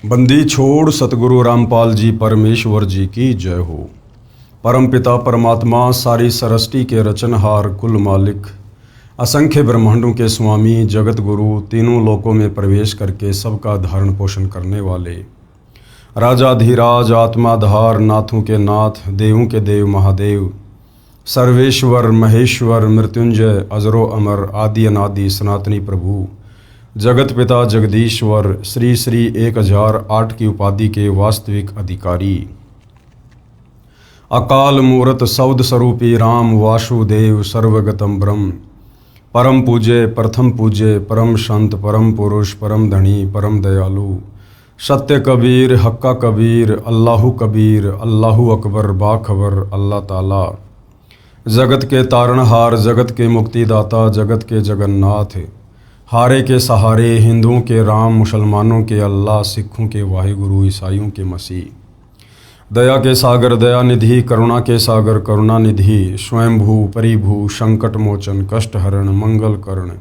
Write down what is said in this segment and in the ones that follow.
बंदी छोड़ सतगुरु रामपाल जी परमेश्वर जी की जय हो। परमपिता परमात्मा सारी सृष्टि के रचनहार कुल मालिक असंख्य ब्रह्मांडों के स्वामी जगत गुरु तीनों लोकों में प्रवेश करके सबका धारण पोषण करने वाले राजाधिराज आत्माधार नाथों के नाथ देवों के देव महादेव सर्वेश्वर महेश्वर मृत्युंजय अजरो अमर आदि अनादि सनातनी प्रभु जगत पिता जगदीश्वर श्री श्री 1008 की उपाधि के वास्तविक अधिकारी अकाल मूरत सौद स्वरूपी राम वासुदेव सर्वगतम ब्रह्म परम पूज्य प्रथम पूज्य परम संत परम पुरुष परम धनी परम दयालु सत्य कबीर हक्का कबीर अल्लाहु कबीर अल्लाहु अकबर बाखबर अल्लाह ताला जगत के तारणहार जगत के मुक्तिदाता जगत के जगन्नाथ हारे के सहारे हिंदुओं के राम मुसलमानों के अल्लाह सिखों के वाहिगुरु ईसाइयों के मसीह दया के सागर दया निधि करुणा के सागर करुणा निधि स्वयंभू परिभू संकट मोचन कष्ट हरण मंगल कर्ण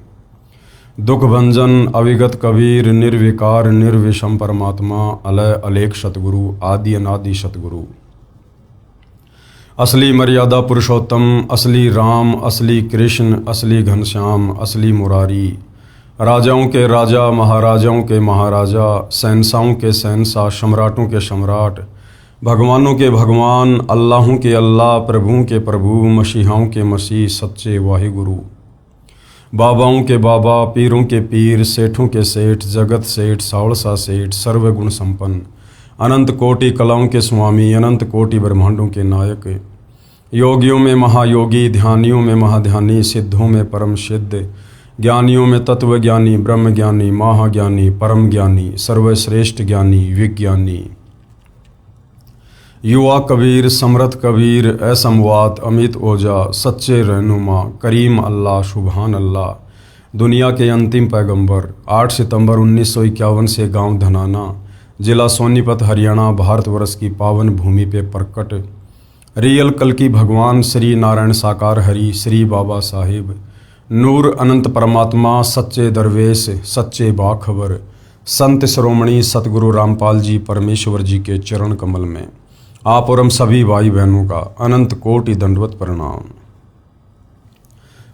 दुख भंजन अविगत कबीर निर्विकार निर्विषम परमात्मा अलय अलेख सतगुरु आदि अनादि सतगुरु असली मर्यादा पुरुषोत्तम असली राम असली कृष्ण असली घनश्याम असली मुरारी राजाओं के राजा महाराजाओं के महाराजा शहंशाहों के शहंशाह सम्राटों के सम्राट भगवानों के भगवान अल्लाहों के अल्लाह प्रभुओं के प्रभु मसीहाओं के मसीह सच्चे वाहिगुरु बाबाओं के बाबा पीरों के पीर सेठों के सेठ जगत सेठ सावड़सा सेठ सर्वगुण संपन्न अनंत कोटि कलाओं के स्वामी अनंत कोटि ब्रह्मांडों के नायक योगियों में महायोगी ध्यानियों में महाध्यानी सिद्धों में परम सिद्ध ज्ञानियों में तत्व ज्ञानी ब्रह्म ज्ञानी महाज्ञानी परम ज्ञानी सर्वश्रेष्ठ ज्ञानी विज्ञानी युवा कबीर समर्थ कबीर असमवात अमित ओजा सच्चे रहनुमा करीम अल्लाह सुभान अल्लाह दुनिया के अंतिम पैगंबर 8 सितंबर 1951 से गांव धनाना जिला सोनीपत हरियाणा भारतवर्ष की पावन भूमि पे प्रकट रियल कल की भगवान श्री नारायण साकार हरि श्री बाबा साहिब नूर अनंत परमात्मा सच्चे दरवेश सच्चे बाखबर संत श्रोमणी सतगुरु रामपाल जी परमेश्वर जी के चरण कमल में आप और हम सभी भाई बहनों का अनंत कोटि दंडवत प्रणाम।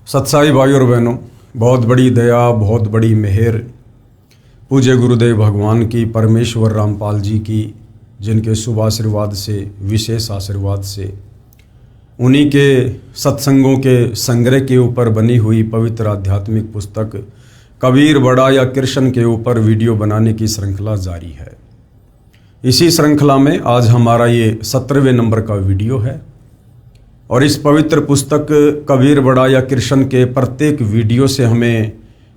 सत्साई भाई और बहनों, बहुत बड़ी दया बहुत बड़ी मेहर पूज्य गुरुदेव भगवान की परमेश्वर रामपाल जी की, जिनके शुभ आशीर्वाद से विशेष आशीर्वाद से उन्हीं के सत्संगों के संग्रह के ऊपर बनी हुई पवित्र आध्यात्मिक पुस्तक कबीर बड़ा या कृष्ण के ऊपर वीडियो बनाने की श्रृंखला जारी है। इसी श्रृंखला में आज हमारा ये 17वें नंबर का वीडियो है और इस पवित्र पुस्तक कबीर बड़ा या कृष्ण के प्रत्येक वीडियो से हमें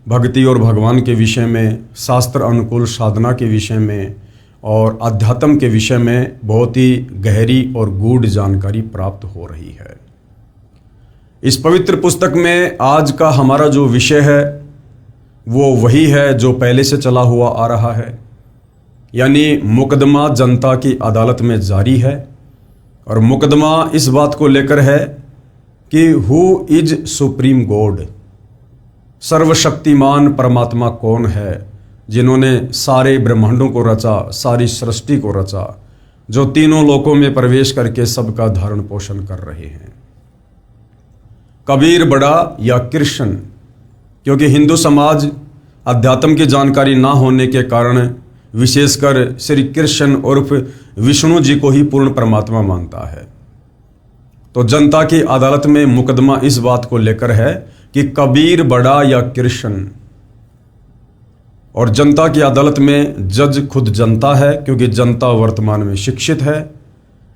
भक्ति और भगवान के विषय में, शास्त्र अनुकूल साधना के विषय में और अध्यात्म के विषय में बहुत ही गहरी और गूढ़ जानकारी प्राप्त हो रही है। इस पवित्र पुस्तक में आज का हमारा जो विषय है वो वही है जो पहले से चला हुआ आ रहा है, यानी मुकदमा जनता की अदालत में जारी है और मुकदमा इस बात को लेकर है कि हु इज सुप्रीम गॉड, सर्वशक्तिमान परमात्मा कौन है जिन्होंने सारे ब्रह्मांडों को रचा, सारी सृष्टि को रचा, जो तीनों लोकों में प्रवेश करके सबका धारण पोषण कर रहे हैं। कबीर बड़ा या कृष्ण, क्योंकि हिंदू समाज अध्यात्म की जानकारी ना होने के कारण विशेषकर श्री कृष्ण उर्फ विष्णु जी को ही पूर्ण परमात्मा मानता है। तो जनता की अदालत में मुकदमा इस बात को लेकर है कि कबीर बड़ा या कृष्ण, और जनता की अदालत में जज खुद जनता है, क्योंकि जनता वर्तमान में शिक्षित है,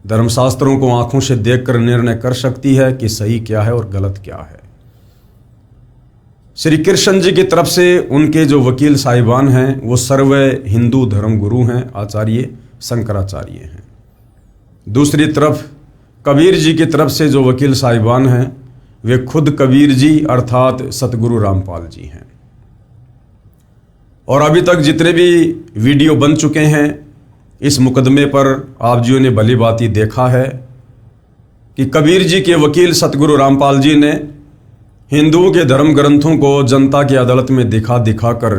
धर्मशास्त्रों को आंखों से देखकर निर्णय कर सकती है कि सही क्या है और गलत क्या है। श्री कृष्ण जी की तरफ से उनके जो वकील साहिबान हैं वो सर्व हिंदू धर्म गुरु हैं, आचार्य शंकराचार्य हैं। दूसरी तरफ कबीर जी की तरफ से जो वकील साहिबान हैं वे खुद कबीर जी अर्थात सतगुरु रामपाल जी हैं। और अभी तक जितने भी वीडियो बन चुके हैं इस मुकदमे पर आप जियों ने भली भांति देखा है कि कबीर जी के वकील सतगुरु रामपाल जी ने हिंदुओं के धर्म ग्रंथों को जनता की अदालत में दिखा कर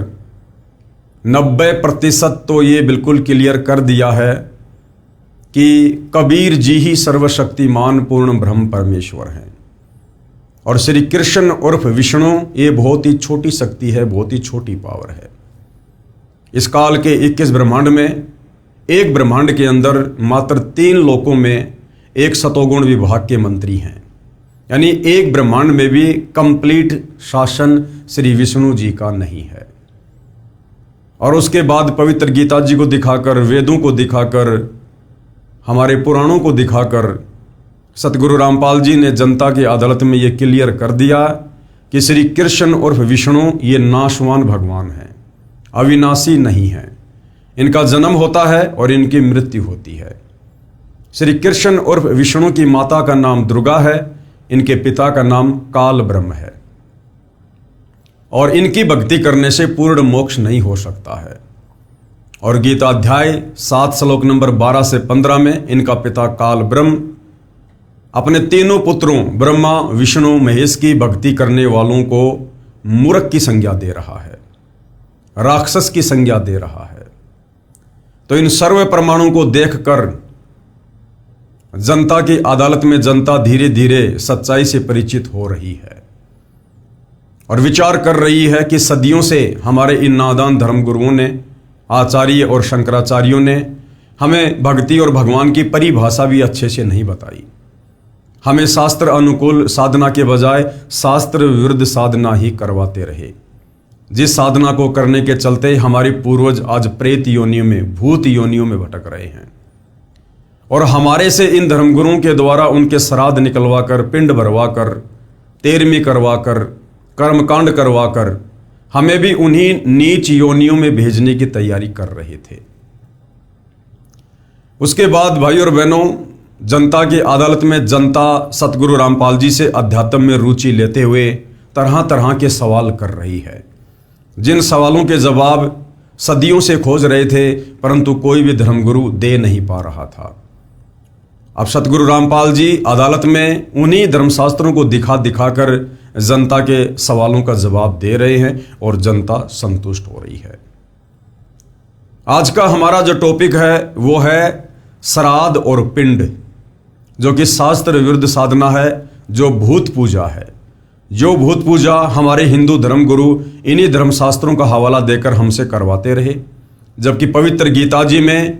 90% तो ये बिल्कुल क्लियर कर दिया है कि कबीर जी ही सर्वशक्तिमान पूर्ण ब्रह्म परमेश्वर हैं और श्री कृष्ण उर्फ विष्णु ये बहुत ही छोटी शक्ति है, बहुत ही छोटी पावर है। इस काल के 21 ब्रह्मांड में एक ब्रह्मांड के अंदर मात्र 3 लोकों में एक सतोगुण विभाग के मंत्री हैं, यानी एक ब्रह्मांड में भी कंप्लीट शासन श्री विष्णु जी का नहीं है। और उसके बाद पवित्र गीता जी को दिखाकर, वेदों को दिखाकर, हमारे पुराणों को दिखाकर सतगुरु रामपाल जी ने जनता की अदालत में ये क्लियर कर दिया कि श्री कृष्ण उर्फ विष्णु ये नाशवान भगवान हैं, अविनाशी नहीं हैं। इनका जन्म होता है और इनकी मृत्यु होती है। श्री कृष्ण उर्फ विष्णु की माता का नाम दुर्गा है, इनके पिता का नाम काल ब्रह्म है और इनकी भक्ति करने से पूर्ण मोक्ष नहीं हो सकता है। और गीता अध्याय 7 श्लोक नंबर 12 से 15 में इनका पिता काल ब्रह्म अपने तीनों पुत्रों ब्रह्मा विष्णु महेश की भक्ति करने वालों को मूर्ख की संज्ञा दे रहा है, राक्षस की संज्ञा दे रहा है। तो इन सर्व प्रमाणों को देखकर जनता की अदालत में जनता धीरे धीरे सच्चाई से परिचित हो रही है और विचार कर रही है कि सदियों से हमारे इन नादान धर्मगुरुओं ने, आचार्य और शंकराचार्यों ने हमें भक्ति और भगवान की परिभाषा भी अच्छे से नहीं बताई। हमें शास्त्र अनुकूल साधना के बजाय शास्त्र विरुद्ध साधना ही करवाते रहे, जिस साधना को करने के चलते हमारे पूर्वज आज प्रेत योनियों में, भूत योनियों में भटक रहे हैं। और हमारे से इन धर्मगुरुओं के द्वारा उनके श्राद्ध निकलवाकर, पिंड भरवाकर, तेरहवीं करवाकर, कर्मकांड करवाकर हमें भी उन्हीं नीच योनियों में भेजने की तैयारी कर रहे थे। उसके बाद भाई और बहनों, जनता की अदालत में जनता सतगुरु रामपाल जी से अध्यात्म में रुचि लेते हुए तरह तरह के सवाल कर रही है, जिन सवालों के जवाब सदियों से खोज रहे थे परंतु कोई भी धर्मगुरु दे नहीं पा रहा था। अब सतगुरु रामपाल जी अदालत में उन्हीं धर्मशास्त्रों को दिखा दिखाकर जनता के सवालों का जवाब दे रहे हैं और जनता संतुष्ट हो रही है। आज का हमारा जो टॉपिक है वो है श्राद्ध और पिंड, जो कि शास्त्र विरुद्ध साधना है, जो भूत पूजा है। जो भूत पूजा हमारे हिंदू धर्मगुरु इन्हीं धर्मशास्त्रों का हवाला देकर हमसे करवाते रहे, जबकि पवित्र गीता जी में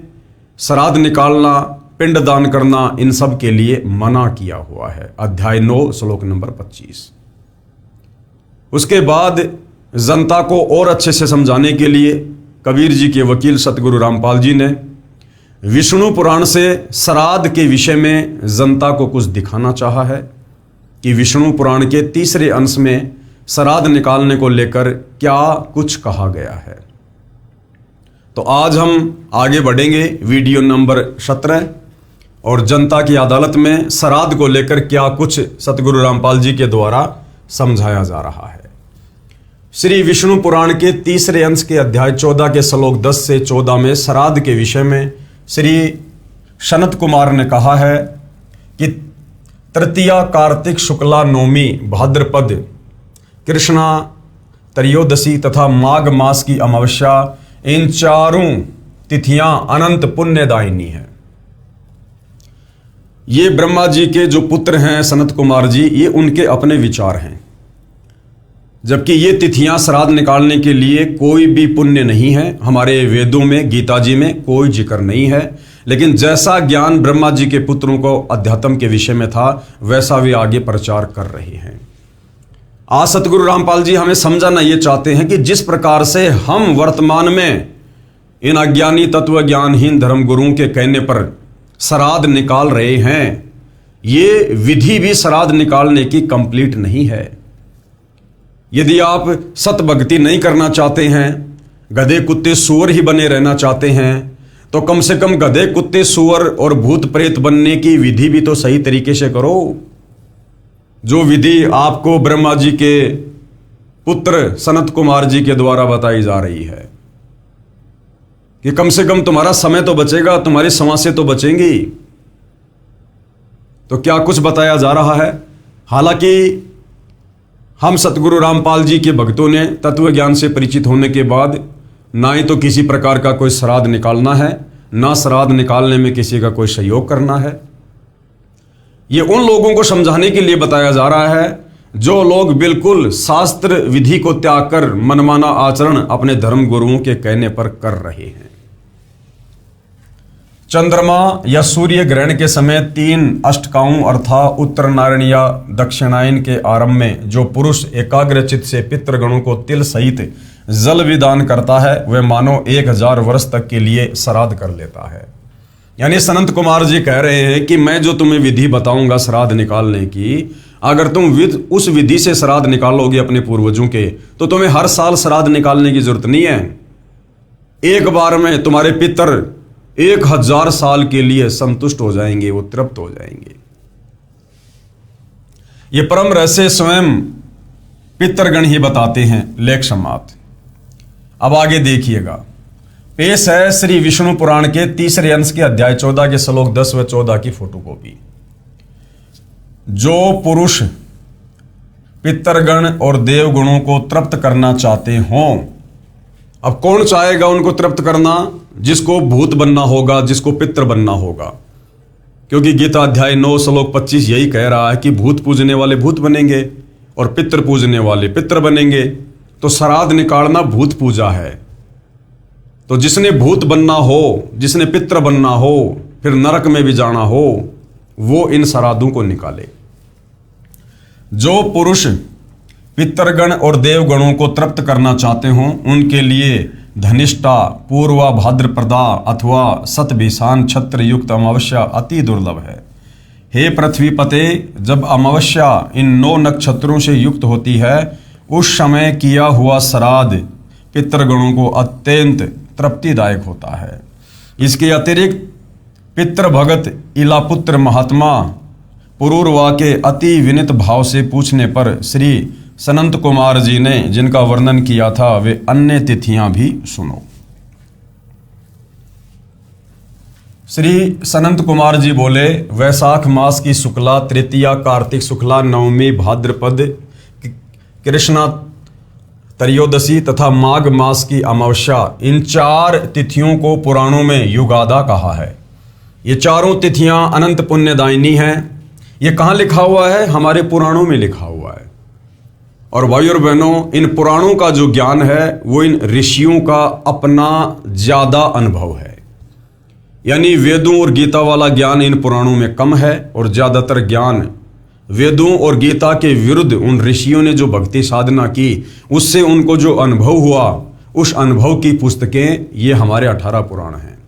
श्राद्ध निकालना, पिंड दान करना इन सब के लिए मना किया हुआ है, अध्याय 9 श्लोक नंबर 25। उसके बाद जनता को और अच्छे से समझाने के लिए कबीर जी के वकील सतगुरु रामपाल जी ने विष्णु पुराण से श्राद्ध के विषय में जनता को कुछ दिखाना चाहा है कि विष्णु पुराण के 3रे अंश में श्राद्ध निकालने को लेकर क्या कुछ कहा गया है। तो आज हम आगे बढ़ेंगे वीडियो नंबर 17 और जनता की अदालत में श्राद्ध को लेकर क्या कुछ सतगुरु रामपाल जी के द्वारा समझाया जा रहा है। श्री विष्णु पुराण के 3रे अंश के अध्याय 14 के श्लोक 10 से 14 में श्राद्ध के विषय में श्री सनत कुमार ने कहा है कि तृतीया कार्तिक शुक्ला नवमी भाद्रपद कृष्णा त्रयोदशी तथा माघ मास की अमावस्या, इन चारों तिथियां अनंत पुण्यदायिनी है। ये ब्रह्मा जी के जो पुत्र हैं सनत कुमार जी, ये उनके अपने विचार हैं, जबकि ये तिथियां श्राद्ध निकालने के लिए कोई भी पुण्य नहीं है। हमारे वेदों में, गीता जी में कोई जिक्र नहीं है, लेकिन जैसा ज्ञान ब्रह्मा जी के पुत्रों को अध्यात्म के विषय में था वैसा वे आगे प्रचार कर रहे हैं। आज सतगुरु रामपाल जी हमें समझाना ये चाहते हैं कि जिस प्रकार से हम वर्तमान में इन अज्ञानी तत्व ज्ञानहीन धर्मगुरुओं के कहने पर श्राद्ध निकाल रहे हैं, ये विधि भी श्राद्ध निकालने की कंप्लीट नहीं है। यदि आप सत भक्ति नहीं करना चाहते हैं, गधे कुत्ते सुअर ही बने रहना चाहते हैं, तो कम से कम गधे कुत्ते सुअर और भूत प्रेत बनने की विधि भी तो सही तरीके से करो। जो विधि आपको ब्रह्मा जी के पुत्र सनत कुमार जी के द्वारा बताई जा रही है कि कम से कम तुम्हारा समय तो बचेगा, तुम्हारी समस्या तो बचेंगी। तो क्या कुछ बताया जा रहा है। हालांकि हम सतगुरु रामपाल जी के भक्तों ने तत्व ज्ञान से परिचित होने के बाद ना ही तो किसी प्रकार का कोई श्राद्ध निकालना है, ना श्राद्ध निकालने में किसी का कोई सहयोग करना है। ये उन लोगों को समझाने के लिए बताया जा रहा है जो लोग बिल्कुल शास्त्र विधि को त्याग कर मनमाना आचरण अपने धर्म गुरुओं के कहने पर कर रहे हैं। चंद्रमा या सूर्य ग्रहण के समय 3 अष्टकाओं अर्थात उत्तरनारायण या दक्षिणायन के आरंभ में जो पुरुष एकाग्रचित से पितृगणों को तिल सहित जल विदान करता है वह मानो 1000 वर्ष तक के लिए श्राद्ध कर लेता है। यानी सनंत कुमार जी कह रहे हैं कि मैं जो तुम्हें विधि बताऊंगा श्राद्ध निकालने की, अगर तुम उस विधि से श्राद्ध निकालोगे अपने पूर्वजों के, तो तुम्हें हर साल श्राद्ध निकालने की जरूरत नहीं है। एक बार में तुम्हारे पितर 1000 साल के लिए संतुष्ट हो जाएंगे, वो तृप्त हो जाएंगे। ये परम रहस्य स्वयं पितृगण ही बताते हैं। लेख समाप्त। अब आगे देखिएगा, पेश है श्री विष्णु पुराण के 3रे अंश के अध्याय 14 के श्लोक 10 व 14 की फोटोकॉपी। जो पुरुष पितृगण और देवगुणों को तृप्त करना चाहते हों, अब कौन चाहेगा उनको तृप्त करना? जिसको भूत बनना होगा, जिसको पितृ बनना होगा, क्योंकि गीता अध्याय 9 श्लोक 25 यही कह रहा है कि भूत पूजने वाले भूत बनेंगे और पितृ पूजने वाले पितृ बनेंगे। तो श्राद्ध निकालना भूत पूजा है। तो जिसने भूत बनना हो, जिसने पितृ बनना हो, फिर नरक में भी जाना हो, वो इन श्राद्धों को निकाले। जो पुरुष पितृगण और देवगणों को तृप्त करना चाहते हों, उनके लिए धनिष्ठा, पूर्वा भाद्रप्रदा अथवा सतभिषान छत्र युक्त अमावस्या अति दुर्लभ है। हे पृथ्वीपते, जब अमावस्या इन 9 नक्षत्रों से युक्त होती है, उस समय किया हुआ श्राद्ध पितृगणों को अत्यंत तृप्तिदायक होता है। इसके अतिरिक्त पितृभगत इलापुत्र महात्मा पुरूरवा के अति विनित भाव से पूछने पर श्री सनंत कुमार जी ने जिनका वर्णन किया था, वे अन्य तिथियां भी सुनो। श्री सनंत कुमार जी बोले, वैशाख मास की शुक्ला तृतीया, कार्तिक शुक्ला नवमी, भाद्रपद कृष्णा त्रयोदशी तथा माघ मास की अमावस्या, इन 4 तिथियों को पुराणों में युगादा कहा है। ये चारों तिथियां अनंत पुण्यदायिनी हैं। ये कहाँ लिखा हुआ है? हमारे पुराणों में लिखा हुआ है। और भाई और बहनों, इन पुराणों का जो ज्ञान है वो इन ऋषियों का अपना ज्यादा अनुभव है। यानी वेदों और गीता वाला ज्ञान इन पुराणों में कम है और ज्यादातर ज्ञान वेदों और गीता के विरुद्ध उन ऋषियों ने जो भक्ति साधना की, उससे उनको जो अनुभव हुआ, उस अनुभव की पुस्तकें ये हमारे 18 पुराण हैं।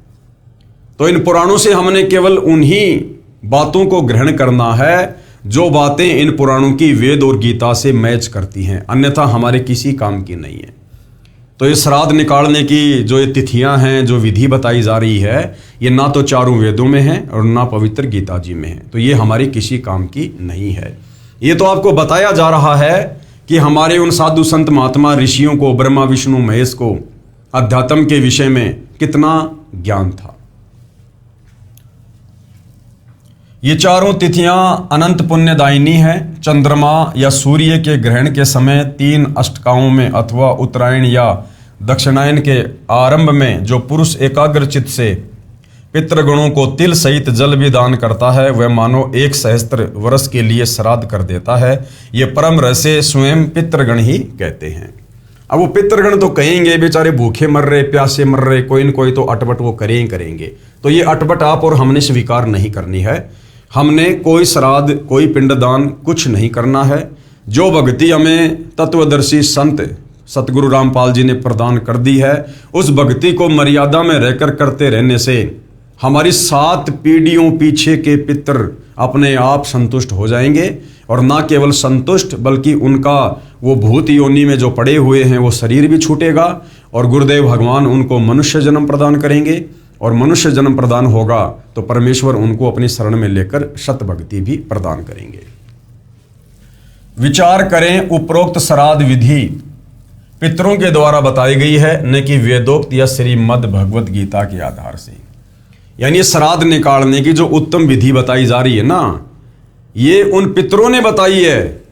तो इन पुराणों से हमने केवल उन्हीं बातों को ग्रहण करना है जो बातें इन पुराणों की वेद और गीता से मैच करती हैं, अन्यथा हमारे किसी काम की नहीं है। तो ये श्राद्ध निकालने की जो ये तिथियां हैं, जो विधि बताई जा रही है, ये ना तो चारों वेदों में है और ना पवित्र गीता जी में है। तो ये हमारी किसी काम की नहीं है। ये तो आपको बताया जा रहा है कि हमारे उन साधु संत महात्मा ऋषियों को, ब्रह्मा विष्णु महेश को अध्यात्म के विषय में कितना ज्ञान था। ये चारों तिथियां अनंत पुण्यदायिनी हैं। चंद्रमा या सूर्य के ग्रहण के समय 3 अष्टकाओं में अथवा उत्तरायण या दक्षिणायन के आरंभ में जो पुरुष एकाग्रचित से पितृगणों को तिल सहित जल भी दान करता है, वह मानो 1 सहस्त्र वर्ष के लिए श्राद्ध कर देता है। ये परम रहस्य स्वयं पितृगण ही कहते हैं। अब वो पितृगण तो कहेंगे बेचारे भूखे मर रहे, प्यासे मर रहे, कोई न कोई तो अटपट वो करेंगे। तो ये अटपट आप और हमने स्वीकार नहीं करनी है। हमने कोई श्राद्ध, कोई पिंडदान कुछ नहीं करना है। जो भक्ति हमें तत्वदर्शी संत सतगुरु रामपाल जी ने प्रदान कर दी है, उस भक्ति को मर्यादा में रहकर करते रहने से हमारी 7 पीढ़ियों पीछे के पितर अपने आप संतुष्ट हो जाएंगे। और ना केवल संतुष्ट, बल्कि उनका वो भूत योनि में जो पड़े हुए हैं वो शरीर भी छूटेगा और गुरुदेव भगवान उनको मनुष्य जन्म प्रदान करेंगे। और मनुष्य जन्म प्रदान होगा तो परमेश्वर उनको अपनी शरण में लेकर शत भक्ति भी प्रदान करेंगे। विचार करें, उपरोक्त श्राद्ध विधि पितरों के द्वारा बताई गई है, न कि वेदोक्त या श्रीमद् भगवत गीता के आधार से। यानी श्राद्ध निकालने की जो उत्तम विधि बताई जा रही है ना, ये उन पितरों ने बताई है।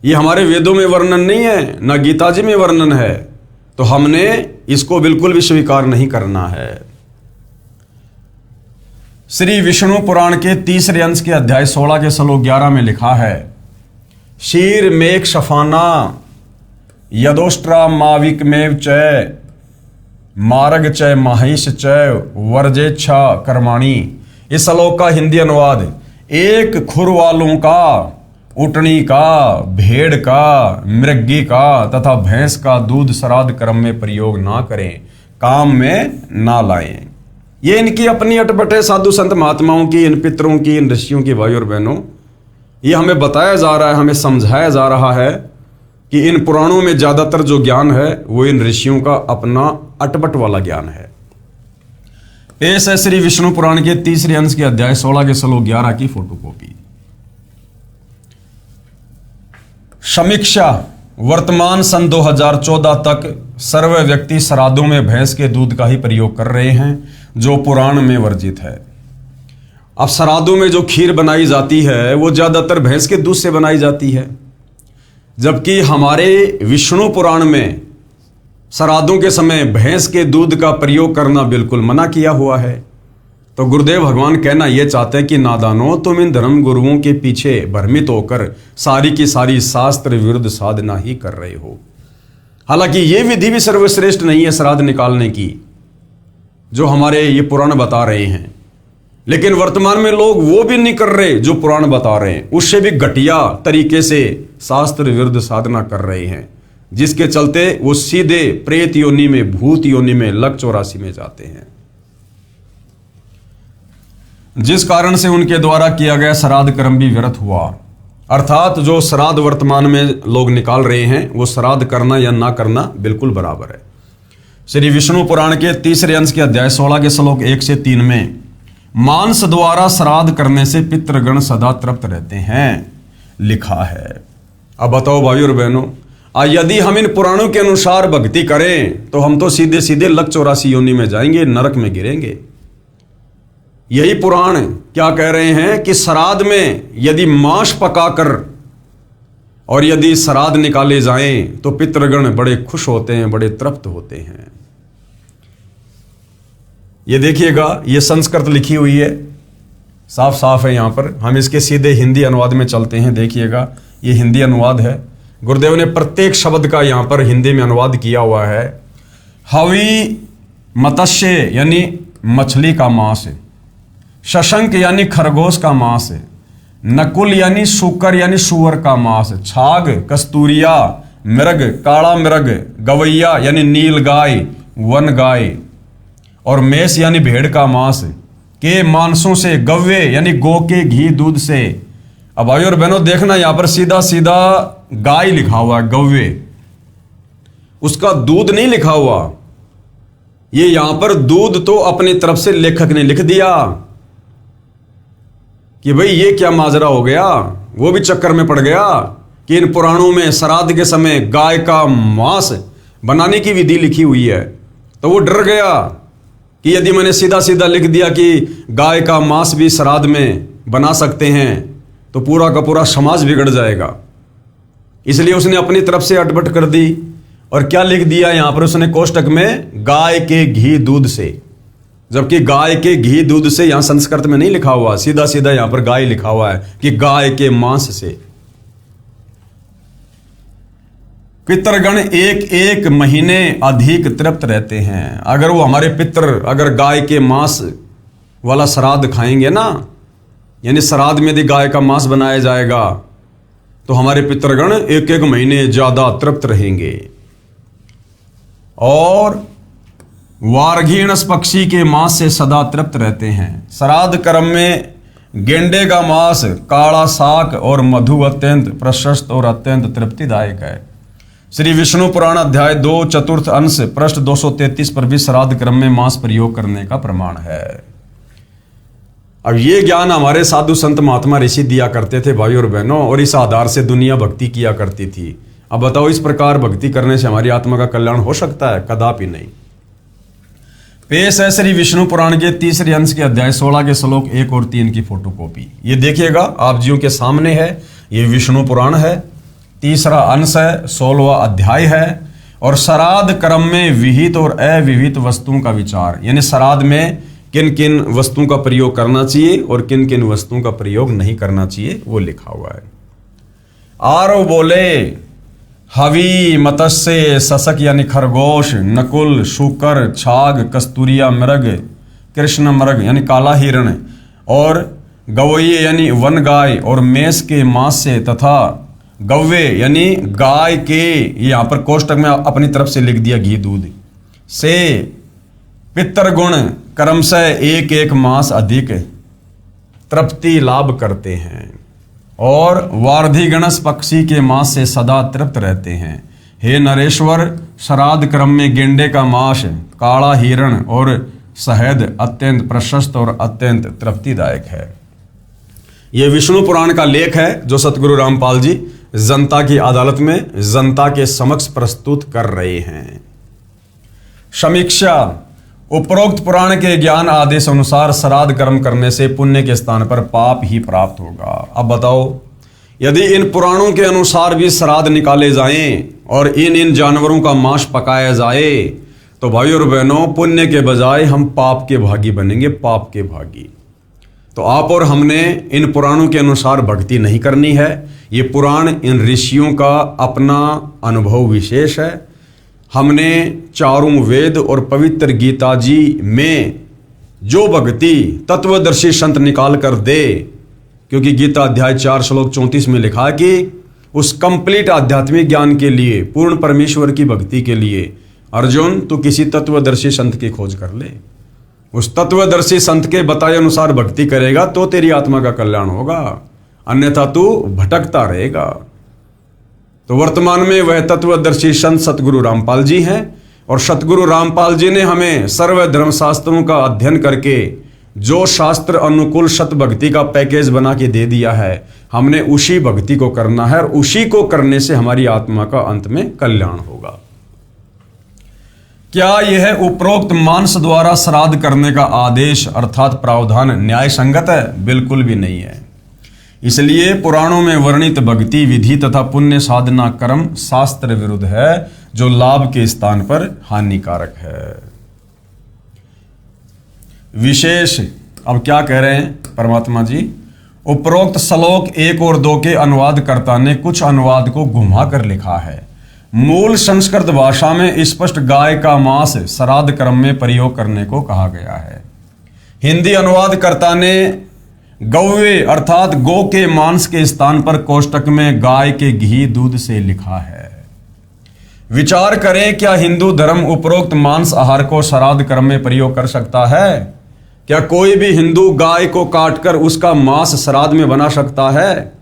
ये हमारे वेदों में वर्णन नहीं है, ना गीता जी में वर्णन है। तो हमने इसको बिल्कुल भी स्वीकार नहीं करना है। श्री विष्णु पुराण के तीसरे अंश के अध्याय 16 के श्लोक 11 में लिखा है, शीर मेघ शफाना यदोष्ट्रा माविकमेव चय मार्ग चय माहिष चय वर्जेच्छा कर्माणी। इस श्लोक का हिंदी अनुवाद, एक खुर वालों का, उटनी का, भेड़ का, मृगी का तथा भैंस का दूध श्राद्ध कर्म में प्रयोग ना करें, काम में ना लाएं। ये इनकी अपनी अटपट है, साधु संत महात्माओं की, इन पितरों की, इन ऋषियों की। भाई और बहनों, ये हमें बताया जा रहा है, हमें समझाया जा रहा है कि इन पुराणों में ज्यादातर जो ज्ञान है वो इन ऋषियों का अपना अटपट वाला ज्ञान है। पेश है श्री विष्णु पुराण के तीसरे अंश के अध्याय 16 के श्लोक 11 की फोटोकॉपी। समीक्षा, वर्तमान सन 2014 तक सर्व व्यक्ति श्राद्धों में भैंस के दूध का ही प्रयोग कर रहे हैं, जो पुराण में वर्जित है। अब श्राद्धों में जो खीर बनाई जाती है वो ज्यादातर भैंस के दूध से बनाई जाती है, जबकि हमारे विष्णु पुराण में श्राद्धों के समय भैंस के दूध का प्रयोग करना बिल्कुल मना किया हुआ है। तो गुरुदेव भगवान कहना यह चाहते हैं कि नादानो, तुम इन धर्म गुरुओं के पीछे भ्रमित होकर सारी की सारी शास्त्र विरुद्ध साधना ही कर रहे हो। हालांकि यह विधि भी सर्वश्रेष्ठ नहीं है श्राद्ध निकालने की, जो हमारे ये पुराण बता रहे हैं, लेकिन वर्तमान में लोग वो भी नहीं कर रहे जो पुराण बता रहे हैं, उससे भी घटिया तरीके से शास्त्र विरुद्ध साधना कर रहे हैं, जिसके चलते वो सीधे प्रेत योनि में, भूत योनि में, लक 84 में जाते हैं, जिस कारण से उनके द्वारा किया गया श्राद्ध कर्म भी व्यर्थ हुआ। अर्थात जो श्राद्ध वर्तमान में लोग निकाल रहे हैं वो श्राद्ध करना या ना करना बिल्कुल बराबर है। श्री विष्णु पुराण के तीसरे अंश के अध्याय 16 के श्लोक 1 से 3 में, मांस द्वारा श्राद्ध करने से पितृगण सदा तृप्त रहते हैं, लिखा है। अब बताओ भाई और बहनों, यदि हम इन पुराणों के अनुसार भक्ति करें तो हम तो सीधे सीधे लक 84 योनि में जाएंगे, नरक में गिरेंगे। यही पुराण क्या कह रहे हैं कि श्राद्ध में यदि मांस पकाकर और यदि श्राद्ध निकाले जाएं तो पितृगण बड़े खुश होते हैं, बड़े तृप्त होते हैं। ये देखिएगा, ये संस्कृत लिखी हुई है, साफ साफ है। यहां पर हम इसके सीधे हिंदी अनुवाद में चलते हैं। देखिएगा, ये हिंदी अनुवाद है। गुरुदेव ने प्रत्येक शब्द का यहां पर हिंदी में अनुवाद किया हुआ है। हवि मत्स्य यानी मछली का मांस, शशंक यानी खरगोश का मांस, नकुल यानी सूकर यानी सुअर का मांस, छाग कस्तूरिया, मृग काला मृग, गवैया यानी नील गाय, वन गाय, और मेष यानी भेड़ का मांस के मांसों से, गव्वे यानी गौ के घी दूध से। अब भाई और बहनों देखना, यहां पर सीधा सीधा गाय लिखा हुआ है, गव्वे, उसका दूध नहीं लिखा हुआ। ये यहां पर दूध तो अपनी तरफ से लेखक ने लिख दिया कि भाई ये क्या माजरा हो गया। वो भी चक्कर में पड़ गया कि इन पुराणों में श्राद्ध के समय गाय का मांस बनाने की विधि लिखी हुई है, तो वो डर गया कि यदि मैंने सीधा सीधा लिख दिया कि गाय का मांस भी श्राद्ध में बना सकते हैं तो पूरा का पूरा समाज बिगड़ जाएगा। इसलिए उसने अपनी तरफ से अटपट कर दी और क्या लिख दिया यहां पर उसने कोष्टक में, गाय के घी दूध से, जबकि गाय के घी दूध से यहां संस्कृत में नहीं लिखा हुआ, सीधा सीधा यहां पर गाय लिखा हुआ है कि गाय के मांस से। पितृगण एक एक महीने अधिक तृप्त रहते हैं। अगर वो हमारे पितृ अगर गाय के मांस वाला श्राद्ध खाएंगे ना, यानी श्राद्ध में यदि गाय का मांस बनाया जाएगा तो हमारे पितृगण एक एक महीने ज्यादा तृप्त रहेंगे। और वारघीणस पक्षी के मांस से सदा तृप्त रहते हैं। श्राद्ध कर्म में गेंडे का मांस, काला साग और मधु अत्यंत प्रशस्त और अत्यंत तृप्तिदायक है। श्री विष्णु पुराण अध्याय 2 चतुर्थ अंश पृष्ठ 233 पर भी श्राद्ध क्रम में मांस प्रयोग करने का प्रमाण है। अब ये ज्ञान हमारे साधु संत महात्मा ऋषि दिया करते थे भाई और बहनों, और इस आधार से दुनिया भक्ति किया करती थी। अब बताओ, इस प्रकार भक्ति करने से हमारी आत्मा का कल्याण हो सकता है? कदापि नहीं। पेश है श्री विष्णु पुराण के तीसरे अंश के अध्याय 16 के श्लोक 1 और 3 की फोटोकॉपी। ये देखिएगा, आप जियों के सामने है। ये विष्णु पुराण है, तीसरा अंश है, 16वां अध्याय है, और श्राद्ध कर्म में विहित और अविहित वस्तुओं का विचार, यानी श्राद्ध में किन किन वस्तुओं का प्रयोग करना चाहिए और किन किन वस्तुओं का प्रयोग नहीं करना चाहिए वो लिखा हुआ है। आरव बोले हवि मत्स्य सशक यानी खरगोश, नकुल शूकर, छाग कस्तूरिया मृग, कृष्ण मृग यानी काला हिरण, और गवैये यानी वन गाय, और मेष के मांस से तथा गव्वे यानी गाय के, यहाँ पर कोष्टक में अपनी तरफ से लिख दिया घी दूध से, पितृगुण कर्म से एक एक मास अधिक तृप्ति लाभ करते हैं, और वार्धिगणस पक्षी के मांस से सदा तृप्त रहते हैं। हे नरेश्वर, श्राद्ध क्रम में गेंडे का मांस, काला हिरण और शहद अत्यंत प्रशस्त और अत्यंत तृप्तिदायक है। यह विष्णु पुराण का लेख है जो सतगुरु रामपाल जी जनता की अदालत में जनता के समक्ष प्रस्तुत कर रहे हैं। समीक्षा, उपरोक्त पुराण के ज्ञान आदेश अनुसार श्राद्ध कर्म करने से पुण्य के स्थान पर पाप ही प्राप्त होगा। अब बताओ, यदि इन पुराणों के अनुसार भी श्राद्ध निकाले जाएं और इन जानवरों का मांस पकाया जाए तो भाई और बहनों, पुण्य के बजाय हम पाप के भागी बनेंगे, पाप के भागी। तो आप और हमने इन पुराणों के अनुसार भक्ति नहीं करनी है। ये पुराण इन ऋषियों का अपना अनुभव विशेष है। हमने चारों वेद और पवित्र गीता जी में जो भक्ति तत्वदर्शी संत निकाल कर दे, क्योंकि गीता अध्याय 4 श्लोक 34 में लिखा है कि उस कंप्लीट आध्यात्मिक ज्ञान के लिए, पूर्ण परमेश्वर की भक्ति के लिए अर्जुन तू किसी तत्वदर्शी संत की खोज कर ले। उस तत्वदर्शी संत के बताए अनुसार भक्ति करेगा तो तेरी आत्मा का कल्याण होगा, अन्यथा तू भटकता रहेगा। तो वर्तमान में वह तत्वदर्शी संत सतगुरु रामपाल जी हैं, और सतगुरु रामपाल जी ने हमें सर्व धर्म शास्त्रों का अध्ययन करके जो शास्त्र अनुकूल सत भक्ति का पैकेज बना के दे दिया है, हमने उसी भक्ति को करना है, और उसी को करने से हमारी आत्मा का अंत में कल्याण होगा। क्या यह उपरोक्त मांस द्वारा श्राद्ध करने का आदेश अर्थात प्रावधान न्याय संगत है? बिल्कुल भी नहीं है। इसलिए पुराणों में वर्णित भक्ति विधि तथा पुण्य साधना कर्म शास्त्र विरुद्ध है, जो लाभ के स्थान पर हानिकारक है। विशेष, अब क्या कह रहे हैं परमात्मा जी? उपरोक्त श्लोक 1 और 2 के अनुवादकर्ता ने कुछ अनुवाद को घुमा कर लिखा है। मूल संस्कृत भाषा में स्पष्ट गाय का मांस श्राद्ध कर्म में प्रयोग करने को कहा गया है। हिंदी अनुवादकर्ता ने गौवे अर्थात गौ के मांस के स्थान पर कोष्टक में गाय के घी दूध से लिखा है। विचार करें, क्या हिंदू धर्म उपरोक्त मांस आहार को श्राद्ध कर्म में प्रयोग कर सकता है? क्या कोई भी हिंदू गाय को काटकर उसका मांस श्राद्ध में बना सकता है?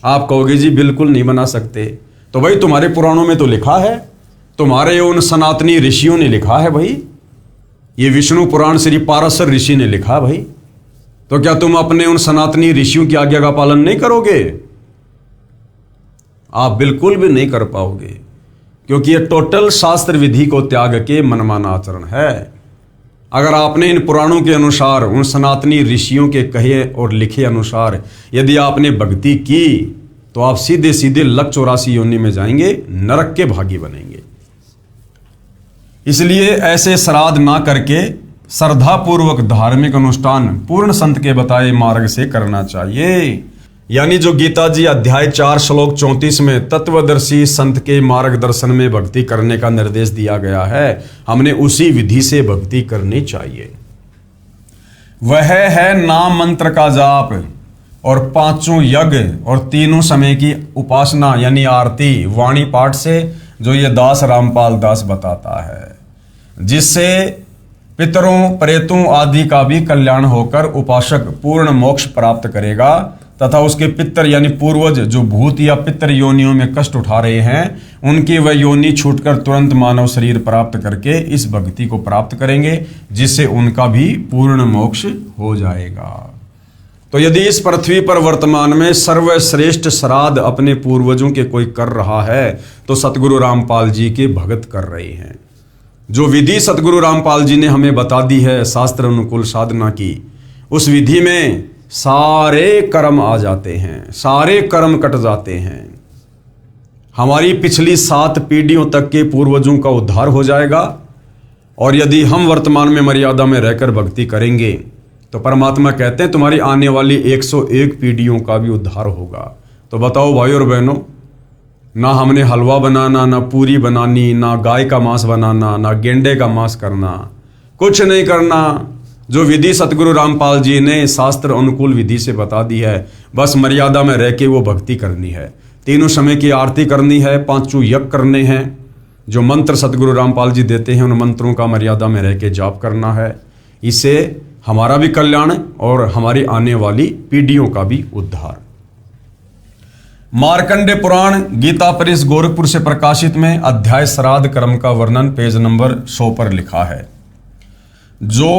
आप कहोगे जी बिल्कुल नहीं बना सकते। तो भाई तुम्हारे पुराणों में तो लिखा है, तुम्हारे उन सनातनी ऋषियों ने लिखा है भाई, ये विष्णु पुराण श्री पाराशर ऋषि ने लिखा भाई। तो क्या तुम अपने उन सनातनी ऋषियों की आज्ञा का पालन नहीं करोगे? आप बिल्कुल भी नहीं कर पाओगे, क्योंकि ये टोटल शास्त्र विधि को त्याग के मनमाना आचरण है। अगर आपने इन पुराणों के अनुसार, उन सनातनी ऋषियों के कहे और लिखे अनुसार यदि आपने भक्ति की, तो आप सीधे सीधे लक 84 योनि में जाएंगे, नरक के भागी बनेंगे। इसलिए ऐसे श्राद्ध ना करके श्रद्धापूर्वक धार्मिक अनुष्ठान पूर्ण संत के बताए मार्ग से करना चाहिए। यानी जो गीता जी अध्याय 4 श्लोक 34 में तत्वदर्शी संत के मार्गदर्शन में भक्ति करने का निर्देश दिया गया है, हमने उसी विधि से भक्ति करनी चाहिए। वह है नाम मंत्र का जाप और 5 यज्ञ और 3 समय की उपासना यानी आरती वाणी पाठ से, जो ये दास रामपाल दास बताता है, जिससे पितरों प्रेतों आदि का भी कल्याण होकर उपासक पूर्ण मोक्ष प्राप्त करेगा, तथा उसके पितर यानी पूर्वज जो भूत या पितर योनियों में कष्ट उठा रहे हैं, उनकी वह योनि छूटकर तुरंत मानव शरीर प्राप्त करके इस भक्ति को प्राप्त करेंगे, जिससे उनका भी पूर्ण मोक्ष हो जाएगा। तो यदि इस पृथ्वी पर वर्तमान में सर्वश्रेष्ठ श्राद्ध अपने पूर्वजों के कोई कर रहा है, तो सतगुरु रामपाल जी के भगत कर रहे हैं। जो विधि सतगुरु रामपाल जी ने हमें बता दी है शास्त्र अनुकूल साधना की, उस विधि में सारे कर्म आ जाते हैं, सारे कर्म कट जाते हैं। हमारी पिछली 7 पीढ़ियों तक के पूर्वजों का उद्धार हो जाएगा। और यदि हम वर्तमान में मर्यादा में रहकर भक्ति करेंगे तो परमात्मा कहते हैं तुम्हारी आने वाली 101 पीढ़ियों का भी उद्धार होगा। तो बताओ भाई और बहनों, ना हमने हलवा बनाना, ना पूरी बनानी, ना गाय का मांस बनाना, ना गेंडे का मांस करना, कुछ नहीं करना। जो विधि सतगुरु रामपाल जी ने शास्त्र अनुकूल विधि से बता दी है, बस मर्यादा में रह के वो भक्ति करनी है। 3 समय की आरती करनी है, 5 यज्ञ करने हैं, जो मंत्र सतगुरु रामपाल जी देते हैं उन मंत्रों का मर्यादा में रह के जाप करना है। इससे हमारा भी कल्याण और हमारी आने वाली पीढ़ियों का भी उद्धार। मार्कंडे पुराण गीता परिस गोरखपुर से प्रकाशित में अध्याय श्राद्ध कर्म का वर्णन पेज नंबर 100 पर लिखा है। जो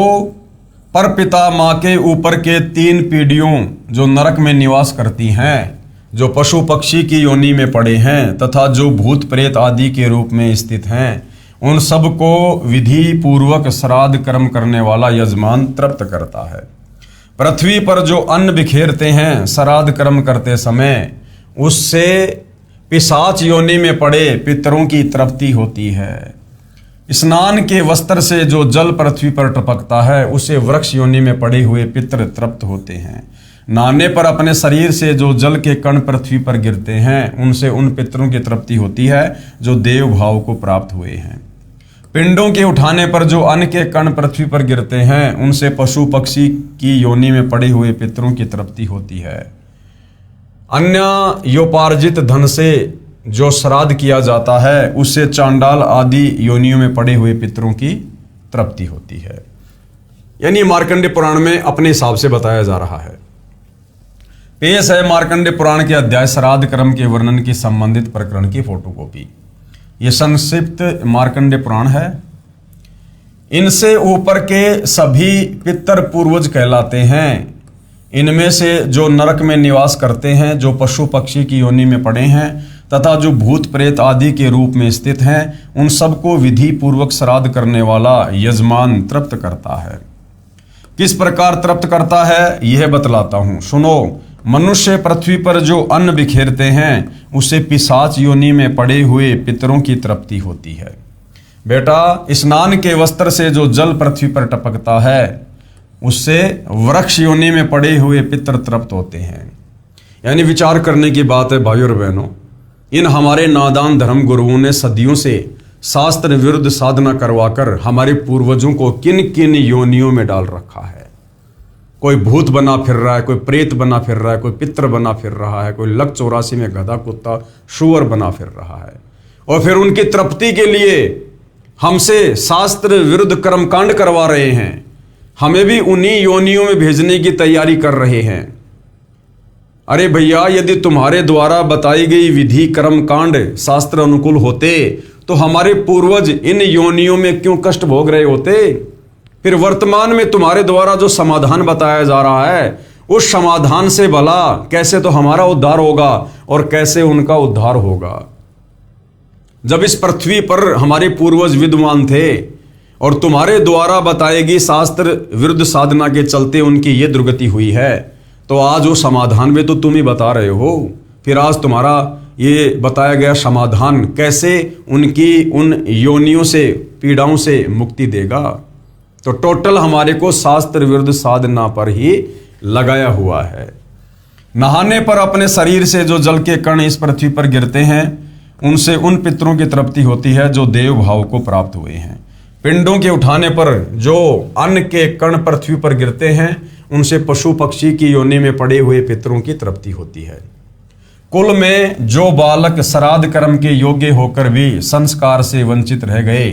परपिता माँ के ऊपर के 3 पीढ़ियों जो नरक में निवास करती हैं, जो पशु पक्षी की योनि में पड़े हैं तथा जो भूत प्रेत आदि के रूप में स्थित हैं, उन सबको विधि पूर्वक श्राद्ध कर्म करने वाला यजमान तृप्त करता है। पृथ्वी पर जो अन्न बिखेरते हैं श्राद्ध कर्म करते समय, उससे पिशाच योनि में पड़े पितरों की तृप्ति होती है। स्नान के वस्त्र से जो जल पृथ्वी पर टपकता है, उसे वृक्ष योनि में पड़े हुए पितर तृप्त होते हैं। नहाने पर अपने शरीर से जो जल के कण पृथ्वी पर गिरते हैं, उनसे उन पितरों की तृप्ति होती है जो देव भाव को प्राप्त हुए हैं। पिंडों के उठाने पर जो अन्न के कण पृथ्वी पर गिरते हैं, उनसे पशु पक्षी की योनि में पड़े हुए पितरों की तृप्ति होती है। अन्य योपार्जित धन से जो श्राद्ध किया जाता है, उससे चांडाल आदि योनियों में पड़े हुए पितरों की तृप्ति होती है। यानी मार्कंडे पुराण में अपने हिसाब से बताया जा रहा है। पेश है मार्कंडे पुराण के अध्याय श्राद्ध कर्म के वर्णन की संबंधित प्रकरण की फोटोकॉपी। यह संक्षिप्त मार्कंडे पुराण है। इनसे ऊपर के सभी पितर पूर्वज कहलाते हैं। इनमें से जो नरक में निवास करते हैं, जो पशु पक्षी की योनि में पड़े हैं तथा जो भूत प्रेत आदि के रूप में स्थित हैं, उन सबको विधि पूर्वक श्राद्ध करने वाला यजमान तृप्त करता है। किस प्रकार तृप्त करता है यह बतलाता हूं, सुनो। मनुष्य पृथ्वी पर जो अन्न बिखेरते हैं, उसे पिशाच योनि में पड़े हुए पितरों की तृप्ति होती है। बेटा, स्नान के वस्त्र से जो जल पृथ्वी पर टपकता है, उससे वृक्ष योनि में पड़े हुए पितर तृप्त होते हैं। यानी विचार करने की बात है भाइयों और बहनों। इन हमारे नादान धर्म गुरुओं ने सदियों से शास्त्र विरुद्ध साधना करवाकर हमारे पूर्वजों को किन किन योनियों में डाल रखा है। कोई भूत बना फिर रहा है, कोई प्रेत बना फिर रहा है, कोई पितर बना फिर रहा है, कोई लक 84 में गधा कुत्ता शुअर बना फिर रहा है। और फिर उनकी तृप्ति के लिए हमसे शास्त्र विरुद्ध कर्मकांड करवा रहे हैं। हमें भी उन्हीं योनियों में भेजने की तैयारी कर रहे हैं। अरे भैया, यदि तुम्हारे द्वारा बताई गई विधि कर्म कांड शास्त्र अनुकूल होते तो हमारे पूर्वज इन योनियों में क्यों कष्ट भोग रहे होते? फिर वर्तमान में तुम्हारे द्वारा जो समाधान बताया जा रहा है, उस समाधान से भला कैसे तो हमारा उद्धार होगा और कैसे उनका उद्धार होगा। जब इस पृथ्वी पर हमारे पूर्वज विद्वान थे और तुम्हारे द्वारा बताएगी शास्त्र विरुद्ध साधना के चलते उनकी ये दुर्गति हुई है, तो आज वो समाधान में तो तुम ही बता रहे हो। फिर आज तुम्हारा ये बताया गया समाधान कैसे उनकी उन योनियों से, पीड़ाओं से मुक्ति देगा? तो टोटल हमारे को शास्त्र विरुद्ध साधना पर ही लगाया हुआ है। नहाने पर अपने शरीर से जो जल के कण इस पृथ्वी पर गिरते हैं, उनसे उन पितरों की तृप्ति होती है जो देव भाव को प्राप्त हुए हैं। पिंडों के उठाने पर जो अन्न के कण पृथ्वी पर गिरते हैं, उनसे पशु पक्षी की योनि में पड़े हुए पितरों की तृप्ति होती है। कुल में जो बालक श्राद्ध कर्म के योग्य होकर भी संस्कार से वंचित रह गए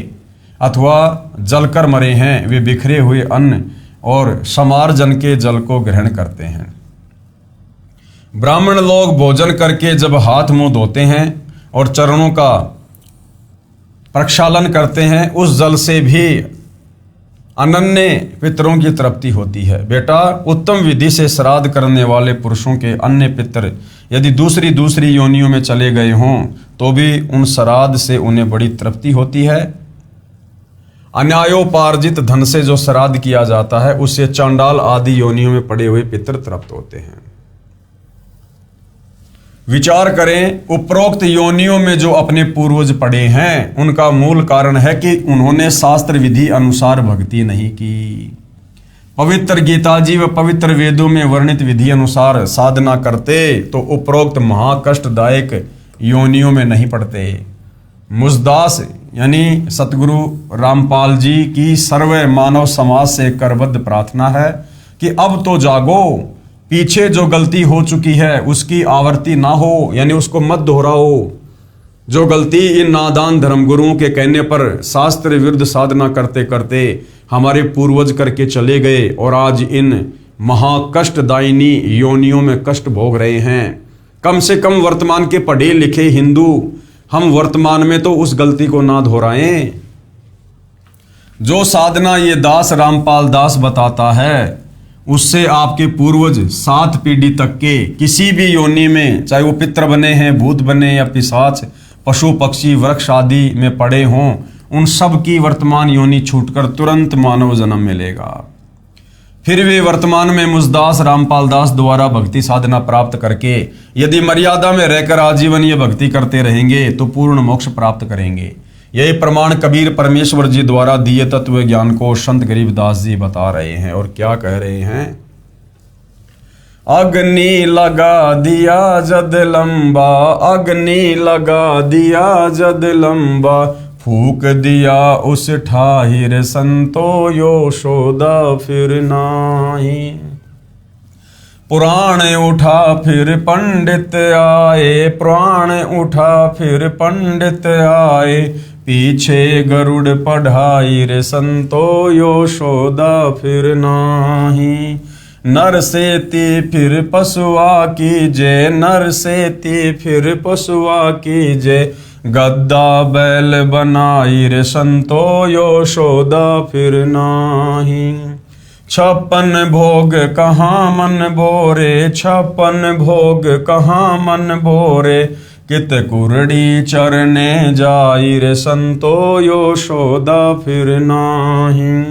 अथवा जलकर मरे हैं, वे बिखरे हुए अन्न और समार्जन के जल को ग्रहण करते हैं। ब्राह्मण लोग भोजन करके जब हाथ मुंह धोते हैं और चरणों का प्रक्षालन करते हैं, उस जल से भी अनन्य पितरों की तृप्ति होती है। बेटा, उत्तम विधि से श्राद्ध करने वाले पुरुषों के अन्य पितर यदि दूसरी योनियों में चले गए हों, तो भी उन श्राद्ध से उन्हें बड़ी तृप्ति होती है। अन्यायोपार्जित धन से जो श्राद्ध किया जाता है, उससे चांडाल आदि योनियों में पड़े हुए पितर तृप्त होते हैं। विचार करें, उपरोक्त योनियों में जो अपने पूर्वज पड़े हैं उनका मूल कारण है कि उन्होंने शास्त्र विधि अनुसार भक्ति नहीं की। पवित्र गीता जी व पवित्र वेदों में वर्णित विधि अनुसार साधना करते तो उपरोक्त महाकष्टदायक योनियों में नहीं पड़ते। मुझदास यानी सतगुरु रामपाल जी की सर्व मानव समाज से करबद्ध प्रार्थना है कि अब तो जागो, पीछे जो गलती हो चुकी है उसकी आवर्ती ना हो, यानी उसको मत दोहराओ। जो गलती इन नादान धर्मगुरुओं के कहने पर शास्त्र विरुद्ध साधना करते करते हमारे पूर्वज करके चले गए और आज इन महाकष्टदायिनी योनियों में कष्ट भोग रहे हैं। कम से कम वर्तमान के पढ़े लिखे हिंदू हम वर्तमान में तो उस गलती को ना दोहराएं। जो साधना ये दास रामपाल दास बताता है उससे आपके पूर्वज 7 पीढ़ी तक के किसी भी योनि में, चाहे वो पितर बने हैं, भूत बने या पिशाच, पशु पक्षी वृक्ष आदि में पड़े हों, उन सब की वर्तमान योनि छूटकर तुरंत मानव जन्म मिलेगा। फिर वे वर्तमान में मुझदास रामपाल दास द्वारा भक्ति साधना प्राप्त करके यदि मर्यादा में रहकर आजीवन ये भक्ति करते रहेंगे तो पूर्ण मोक्ष प्राप्त करेंगे। यही प्रमाण कबीर परमेश्वर जी द्वारा दिए तत्व ज्ञान को संत गरीबदास जी बता रहे हैं। और क्या कह रहे हैं? अग्नि लगा दिया जद लंबा, अग्नि लगा दिया जद लंबा, फूक दिया उस ठाहिर संतो यशोदा फिर नाही। पुराण उठा फिर पंडित आए, पुराण उठा फिर पंडित आए, पीछे गरुड़ पढ़ाई रे संतो यशोदा फिर नाही। नर सेती फिर पशुआ कीजे, नर सेती फिर पशुआ कीजे, गद्दा बैल बनाई रे संतो यशोदा फिर नाही। 56 भोग कहाँ मन भोरे, 56 भोग कहाँ मन भोरे, कित कुरड़ी चरने जाई रे संतो यशोदा फिर नाही।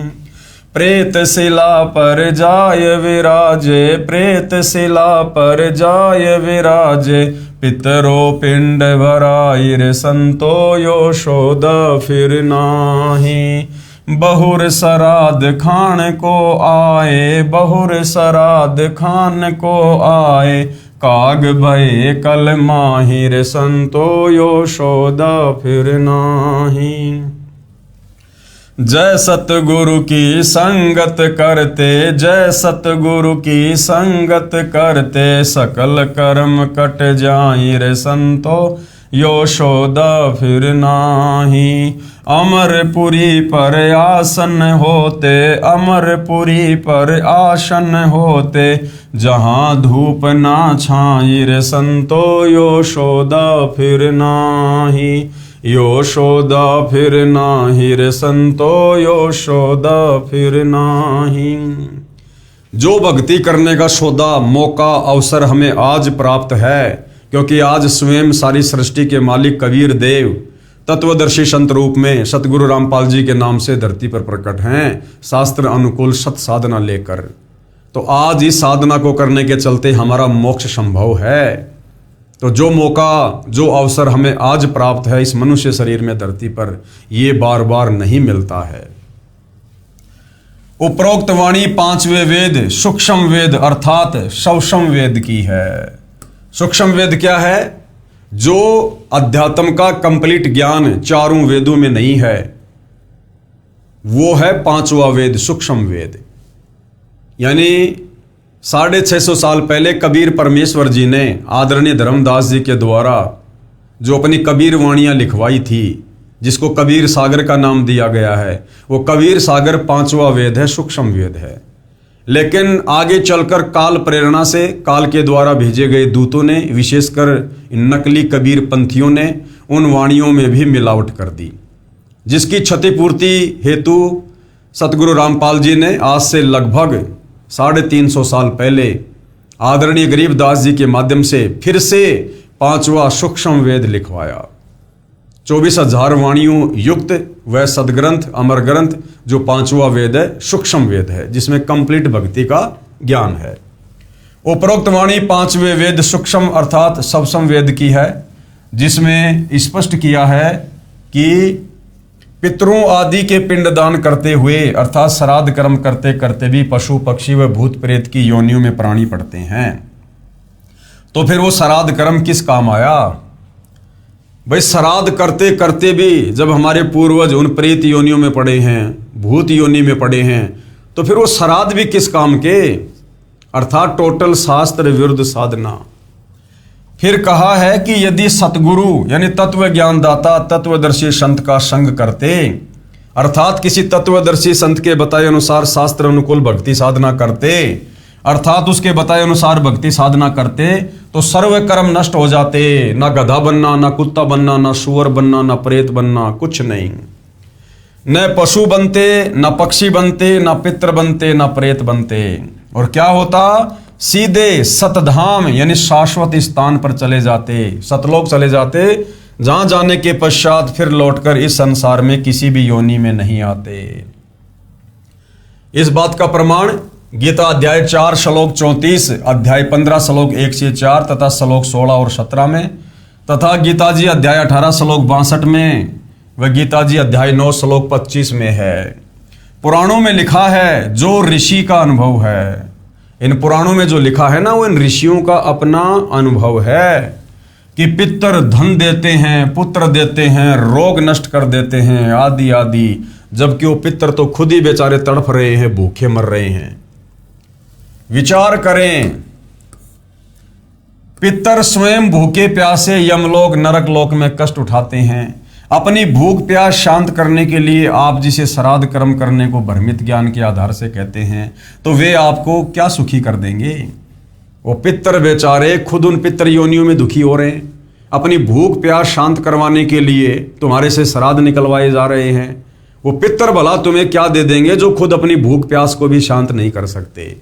प्रेत शिला पर जाय विराजे, प्रेत शिला पर जाय विराजे, पितरो पिंड भराई रे संतो यशोदा फिर नाही। बहुर सराद खान को आए, बहुर सराद खान को आए, काग भये कल माहिर संतो यशोदा फिर नाही। जय सतगुरु की संगत करते, जय सतगुरु की संगत करते, सकल कर्म कट जाई रे संतो यशोदा फिर नाही। अमरपुरी पर आसन होते, अमरपुरी पर आसन होते, जहाँ धूप ना छाई रे संतो यशोदा फिर नाही। यशोदा फिर नाही रे संतो यशोदा फिर नाही। जो भक्ति करने का सौदा, मौका, अवसर हमें आज प्राप्त है, क्योंकि आज स्वयं सारी सृष्टि के मालिक कबीर देव तत्वदर्शी संत रूप में सतगुरु रामपाल जी के नाम से धरती पर प्रकट हैं, शास्त्र अनुकूल सत साधना लेकर। तो आज इस साधना को करने के चलते हमारा मोक्ष संभव है। तो जो मौका, जो अवसर हमें आज प्राप्त है इस मनुष्य शरीर में धरती पर, ये बार बार नहीं मिलता है। उपरोक्त वाणी 5वें वेद सूक्ष्म वेद अर्थात शवसम वेद की है। सूक्ष्म वेद क्या है? जो अध्यात्म का कंप्लीट ज्ञान चारों वेदों में नहीं है, वो है 5वां वेद सूक्ष्म वेद। यानी 650 साल पहले कबीर परमेश्वर जी ने आदरणीय धर्मदास जी के द्वारा जो अपनी कबीर वाणियाँ लिखवाई थी, जिसको कबीर सागर का नाम दिया गया है, वो कबीर सागर 5वां वेद है, सूक्ष्म वेद है। लेकिन आगे चलकर काल प्रेरणा से, काल के द्वारा भेजे गए दूतों ने, विशेषकर नकली कबीर पंथियों ने उन वाणियों में भी मिलावट कर दी, जिसकी क्षतिपूर्ति हेतु सतगुरु रामपाल जी ने आज से लगभग 350 साल पहले आदरणीय गरीबदास जी के माध्यम से फिर से 5वां सूक्ष्म वेद लिखवाया। 24,000 वाणियों युक्त वह सदग्रंथ, अमर ग्रंथ जो 5वां वेद है, सूक्ष्म वेद है, जिसमें कंप्लीट भक्ति का ज्ञान है। उपरोक्त वाणी पांचवें वेद सूक्ष्म अर्थात सप्तम वेद की है, जिसमें स्पष्ट किया है कि पितरों आदि के पिंडदान करते हुए अर्थात श्राद्ध कर्म करते करते भी पशु पक्षी व भूत प्रेत की योनियों में प्राणी पड़ते हैं। तो फिर वो श्राद्ध कर्म किस काम आया? भाई श्राद्ध करते करते भी जब हमारे पूर्वज उन प्रेत योनियों में पड़े हैं, भूत योनि में पड़े हैं, तो फिर वो श्राद्ध भी किस काम के? अर्थात टोटल शास्त्र विरुद्ध साधना। फिर कहा है कि यदि सतगुरु यानी तत्व ज्ञानदाता तत्वदर्शी संत का संग करते, अर्थात किसी तत्वदर्शी संत के बताए अनुसार शास्त्र अनुकूल भक्ति साधना करते, अर्थात उसके बताए अनुसार भक्ति साधना करते, तो सर्व कर्म नष्ट हो जाते। ना गधा बनना, ना कुत्ता बनना, ना सुअर बनना, ना प्रेत बनना, कुछ नहीं। न पशु बनते, न पक्षी बनते, न पितृ बनते, न प्रेत बनते। और क्या होता? सीधे सतधाम यानी शाश्वत स्थान पर चले जाते, सतलोक चले जाते, जहां जाने के पश्चात फिर लौटकर इस संसार में किसी भी योनि में नहीं आते। इस बात का प्रमाण गीता अध्याय 4 श्लोक 34, अध्याय 15 श्लोक 1 से 4 तथा श्लोक 16 और 17 में, तथा गीता जी अध्याय 18 श्लोक 62 में व गीता जी अध्याय 9 श्लोक 25 में है। पुराणों में लिखा है, जो ऋषि का अनुभव है, इन पुराणों में जो लिखा है ना, वो इन ऋषियों का अपना अनुभव है कि पितर धन देते हैं, पुत्र देते हैं, रोग नष्ट कर देते हैं, आदि आदि, जबकि वो पितर तो खुद ही बेचारे तड़फ रहे हैं, भूखे मर रहे हैं। विचार करें, पितर स्वयं भूखे प्यासे यमलोक नरक लोक में कष्ट उठाते हैं। अपनी भूख प्यास शांत करने के लिए आप जिसे श्राद्ध कर्म करने को भ्रमित ज्ञान के आधार से कहते हैं, तो वे आपको क्या सुखी कर देंगे? वो पितर बेचारे खुद उन पितर योनियों में दुखी हो रहे हैं, अपनी भूख प्यास शांत करवाने के लिए तुम्हारे से श्राद्ध निकलवाए जा रहे हैं। वो पितर भला तुम्हें क्या दे देंगे जो खुद अपनी भूख प्यास को भी शांत नहीं कर सकते?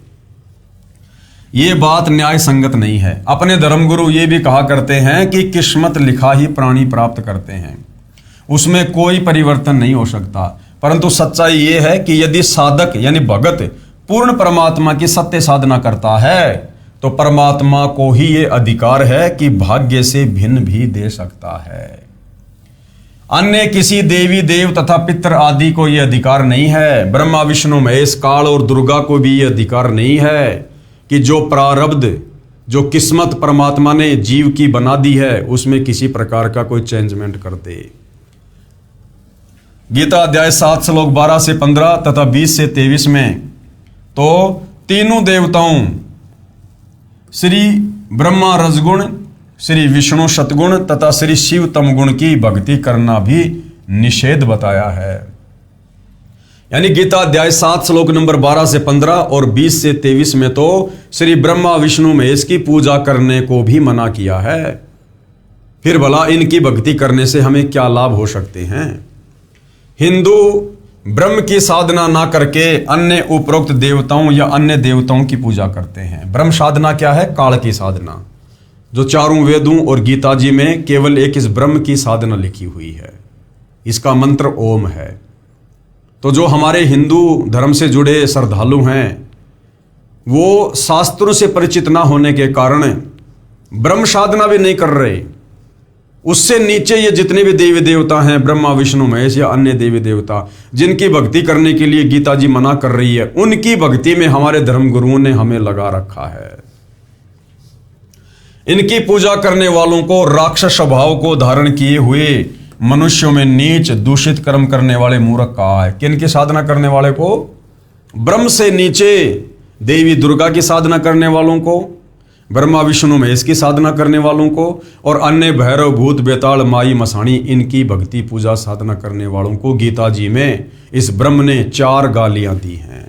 ये बात न्याय संगत नहीं है। अपने धर्मगुरु ये भी कहा करते हैं कि किस्मत लिखा ही प्राणी प्राप्त करते हैं, उसमें कोई परिवर्तन नहीं हो सकता। परंतु सच्चाई ये है कि यदि साधक यानी भगत पूर्ण परमात्मा की सत्य साधना करता है, तो परमात्मा को ही ये अधिकार है कि भाग्य से भिन्न भी दे सकता है। अन्य किसी देवी देव तथा पितर आदि को यह अधिकार नहीं है। ब्रह्मा विष्णु महेश काल और दुर्गा को भी यह अधिकार नहीं है कि जो प्रारब्ध, जो किस्मत परमात्मा ने जीव की बना दी है, उसमें किसी प्रकार का कोई चेंजमेंट कर दे। गीता अध्याय 7 श्लोक 12 से 15 तथा 20 से 23 में तो तीनों देवताओं श्री ब्रह्मा रजगुण, श्री विष्णु सतगुण तथा श्री शिव तमगुण की भक्ति करना भी निषेध बताया है। यानी गीता अध्याय 7 श्लोक नंबर 12 से 15 और 20 से 23 में तो श्री ब्रह्मा विष्णु महेश की पूजा करने को भी मना किया है। फिर भला इनकी भक्ति करने से हमें क्या लाभ हो सकते हैं? हिंदू ब्रह्म की साधना ना करके अन्य उपरोक्त देवताओं या अन्य देवताओं की पूजा करते हैं। ब्रह्म साधना क्या है? काल की साधना, जो चारों वेदों और गीता जी में केवल एक इस ब्रह्म की साधना लिखी हुई है। इसका मंत्र ओम है। तो जो हमारे हिंदू धर्म से जुड़े श्रद्धालु हैं, वो शास्त्रों से परिचित ना होने के कारण ब्रह्म साधना भी नहीं कर रहे। उससे नीचे ये जितने भी देवी देवता हैं, ब्रह्मा विष्णु महेश या अन्य देवी देवता, जिनकी भक्ति करने के लिए गीता जी मना कर रही है, उनकी भक्ति में हमारे धर्म गुरुओं ने हमें लगा रखा है। इनकी पूजा करने वालों को राक्षस स्वभाव को धारण किए हुए मनुष्यों में नीच दूषित कर्म करने वाले मूर्ख कहा है। किनकी साधना करने वाले को? ब्रह्म से नीचे देवी दुर्गा की साधना करने वालों को, ब्रह्मा विष्णु महेश की साधना करने वालों को, और अन्य भैरव भूत बेताल माई मसाणी इनकी भक्ति पूजा साधना करने वालों को गीता जी में इस ब्रह्म ने 4 गालियां दी हैं।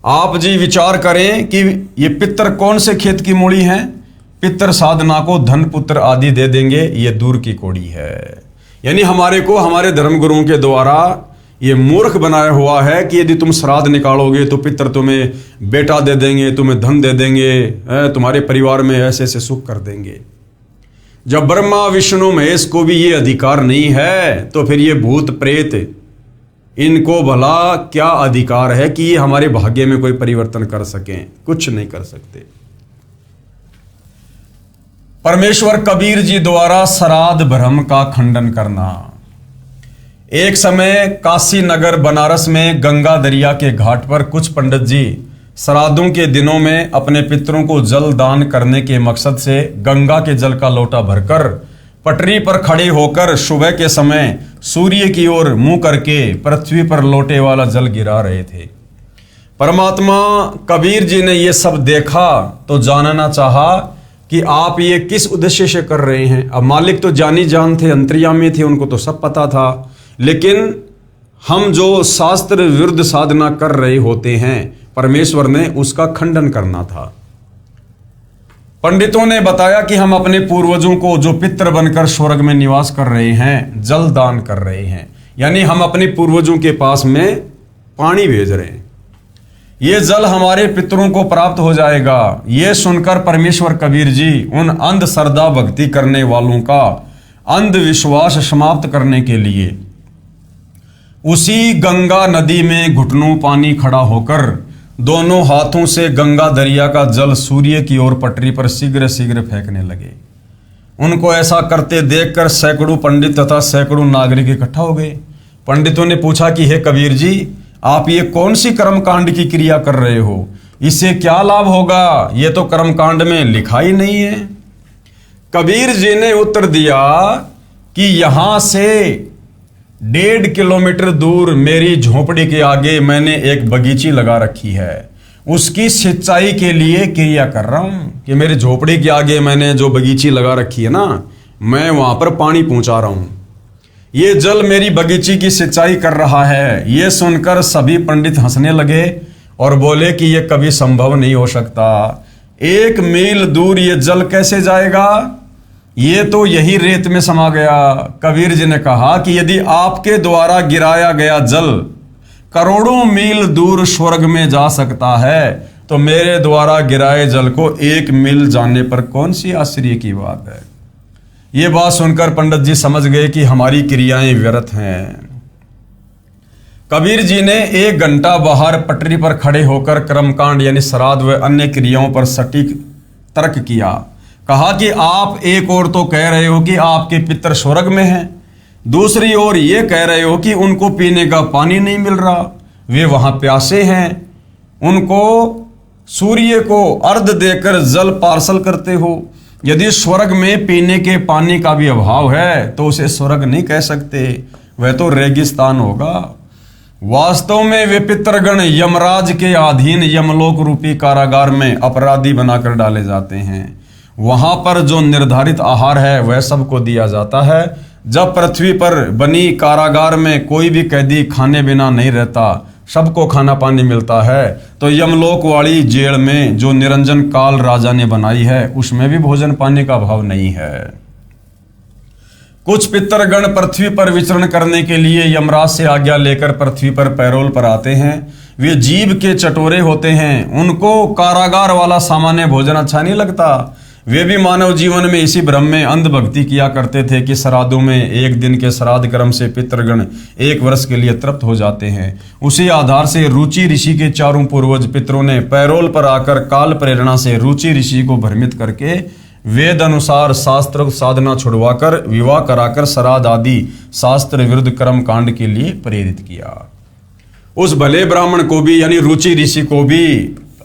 आप जी विचार करें कि ये पितर कौन से खेत की मूली हैं? पितर साधना को धन पुत्र आदि दे देंगे, ये दूर की कौड़ी है। यानी हमारे को हमारे धर्म गुरुओं के द्वारा ये मूर्ख बनाया हुआ है कि यदि तुम श्राद्ध निकालोगे तो पितर तुम्हें बेटा दे देंगे, तुम्हें धन दे देंगे, तुम्हारे परिवार में ऐसे ऐसे सुख कर देंगे। जब ब्रह्मा विष्णु महेश को भी ये अधिकार नहीं है, तो फिर ये भूत प्रेत, इनको भला क्या अधिकार है कि ये हमारे भाग्य में कोई परिवर्तन कर सकें? कुछ नहीं कर सकते। परमेश्वर कबीर जी द्वारा श्राद्ध भ्रम का खंडन करना। एक समय काशी नगर बनारस में गंगा दरिया के घाट पर कुछ पंडित जी श्राद्धों के दिनों में अपने पितरों को जल दान करने के मकसद से गंगा के जल का लोटा भरकर पटरी पर खड़े होकर सुबह के समय सूर्य की ओर मुंह करके पृथ्वी पर लोटे वाला जल गिरा रहे थे। परमात्मा कबीर जी ने ये सब देखा तो जानना चाहा कि आप ये किस उद्देश्य से कर रहे हैं। अब मालिक तो जानी जान थे, अंतर्यामी थे, उनको तो सब पता था, लेकिन हम जो शास्त्र विरुद्ध साधना कर रहे होते हैं परमेश्वर ने उसका खंडन करना था। पंडितों ने बताया कि हम अपने पूर्वजों को जो पितृ बनकर स्वर्ग में निवास कर रहे हैं जल दान कर रहे हैं, यानी हम अपने पूर्वजों के पास में पानी भेज रहे हैं, ये जल हमारे पितरों को प्राप्त हो जाएगा। ये सुनकर परमेश्वर कबीर जी उन अंध श्रद्धा भक्ति करने वालों का अंधविश्वास समाप्त करने के लिए उसी गंगा नदी में घुटनों पानी खड़ा होकर दोनों हाथों से गंगा दरिया का जल सूर्य की ओर पटरी पर शीघ्र शीघ्र फेंकने लगे। उनको ऐसा करते देखकर सैकड़ों पंडित तथा सैकड़ों नागरिक इकट्ठा हो गए। पंडितों ने पूछा कि हे कबीर जी, आप ये कौन सी कर्मकांड की क्रिया कर रहे हो, इससे क्या लाभ होगा, ये तो कर्मकांड में लिखा ही नहीं है। कबीर जी ने उत्तर दिया कि यहां से 1.5 किलोमीटर दूर मेरी झोपड़ी के आगे मैंने एक बगीची लगा रखी है, उसकी सिंचाई के लिए क्रिया कर रहा हूं कि मेरी झोपड़ी के आगे मैंने जो बगीची लगा रखी है ना, मैं वहां पर पानी पहुंचा रहा हूं, ये जल मेरी बगीची की सिंचाई कर रहा है। ये सुनकर सभी पंडित हंसने लगे और बोले कि यह कभी संभव नहीं हो सकता, 1 मील दूर ये जल कैसे जाएगा, ये तो यही रेत में समा गया। कबीर जी ने कहा कि यदि आपके द्वारा गिराया गया जल करोड़ों मील दूर स्वर्ग में जा सकता है तो मेरे द्वारा गिराए जल को 1 मील जाने पर कौन सी आश्चर्य की बात है। ये बात सुनकर पंडित जी समझ गए कि हमारी क्रियाएं व्यर्थ हैं। कबीर जी ने 1 घंटा बाहर पटरी पर खड़े होकर कर्मकांड यानी श्राद्ध व अन्य क्रियाओं पर सटीक तर्क किया। कहा कि आप एक ओर तो कह रहे हो कि आपके पितर स्वर्ग में हैं, दूसरी ओर ये कह रहे हो कि उनको पीने का पानी नहीं मिल रहा, वे वहां प्यासे हैं, उनको सूर्य को अर्घ देकर जल पार्सल करते हो। यदि स्वर्ग में पीने के पानी का भी अभाव है तो उसे स्वर्ग नहीं कह सकते, वह तो रेगिस्तान होगा। वास्तव में वे पितरगण यमराज के अधीन यमलोक रूपी कारागार में अपराधी बनाकर डाले जाते हैं। वहां पर जो निर्धारित आहार है वह सबको दिया जाता है। जब पृथ्वी पर बनी कारागार में कोई भी कैदी खाने बिना नहीं रहता, सबको खाना पानी मिलता है, तो यमलोक वाली जेल में जो निरंजन काल राजा ने बनाई है उसमें भी भोजन पानी का अभाव नहीं है। कुछ पितरगण पृथ्वी पर विचरण करने के लिए यमराज से आज्ञा लेकर पृथ्वी पर पैरोल पर आते हैं। वे जीभ के चटोरे होते हैं, उनको कारागार वाला सामान्य भोजन अच्छा नहीं लगता। वे भी मानव जीवन में इसी भ्रम में अंध भक्ति किया करते थे कि श्राद्धों में 1 दिन के श्राद्ध कर्म से पितृगण 1 वर्ष के लिए तृप्त हो जाते हैं। उसी आधार से रुचि ऋषि के चारों पूर्वज पितरों ने पैरोल पर आकर काल प्रेरणा से रुचि ऋषि को भ्रमित करके वेद अनुसार शास्त्र साधना छुड़वाकर विवाह कराकर श्राद्ध आदि शास्त्र विरुद्ध कर्म कांड के लिए प्रेरित किया। उस भले ब्राह्मण को भी यानी रुचि ऋषि को भी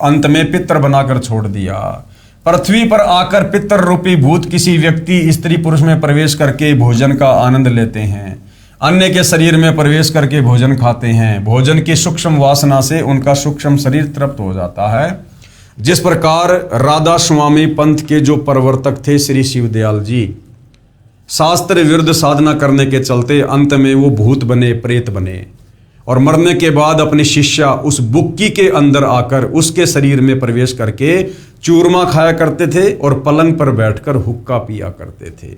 अंत में पितर बनाकर छोड़ दिया। पृथ्वी पर आकर पितर रूपी भूत किसी व्यक्ति स्त्री पुरुष में प्रवेश करके भोजन का आनंद लेते हैं, अन्य के शरीर में प्रवेश करके भोजन खाते हैं। भोजन की सूक्ष्म वासना से उनका सूक्ष्म शरीर तृप्त हो जाता है। जिस प्रकार राधा स्वामी पंथ के जो प्रवर्तक थे श्री शिवदयाल जी, शास्त्र विरुद्ध साधना करने के चलते अंत में वो भूत बने, प्रेत बने और मरने के बाद अपनी शिष्या उस बुक्की के अंदर आकर उसके शरीर में प्रवेश करके चूरमा खाया करते थे और पलंग पर बैठकर हुक्का पिया करते थे।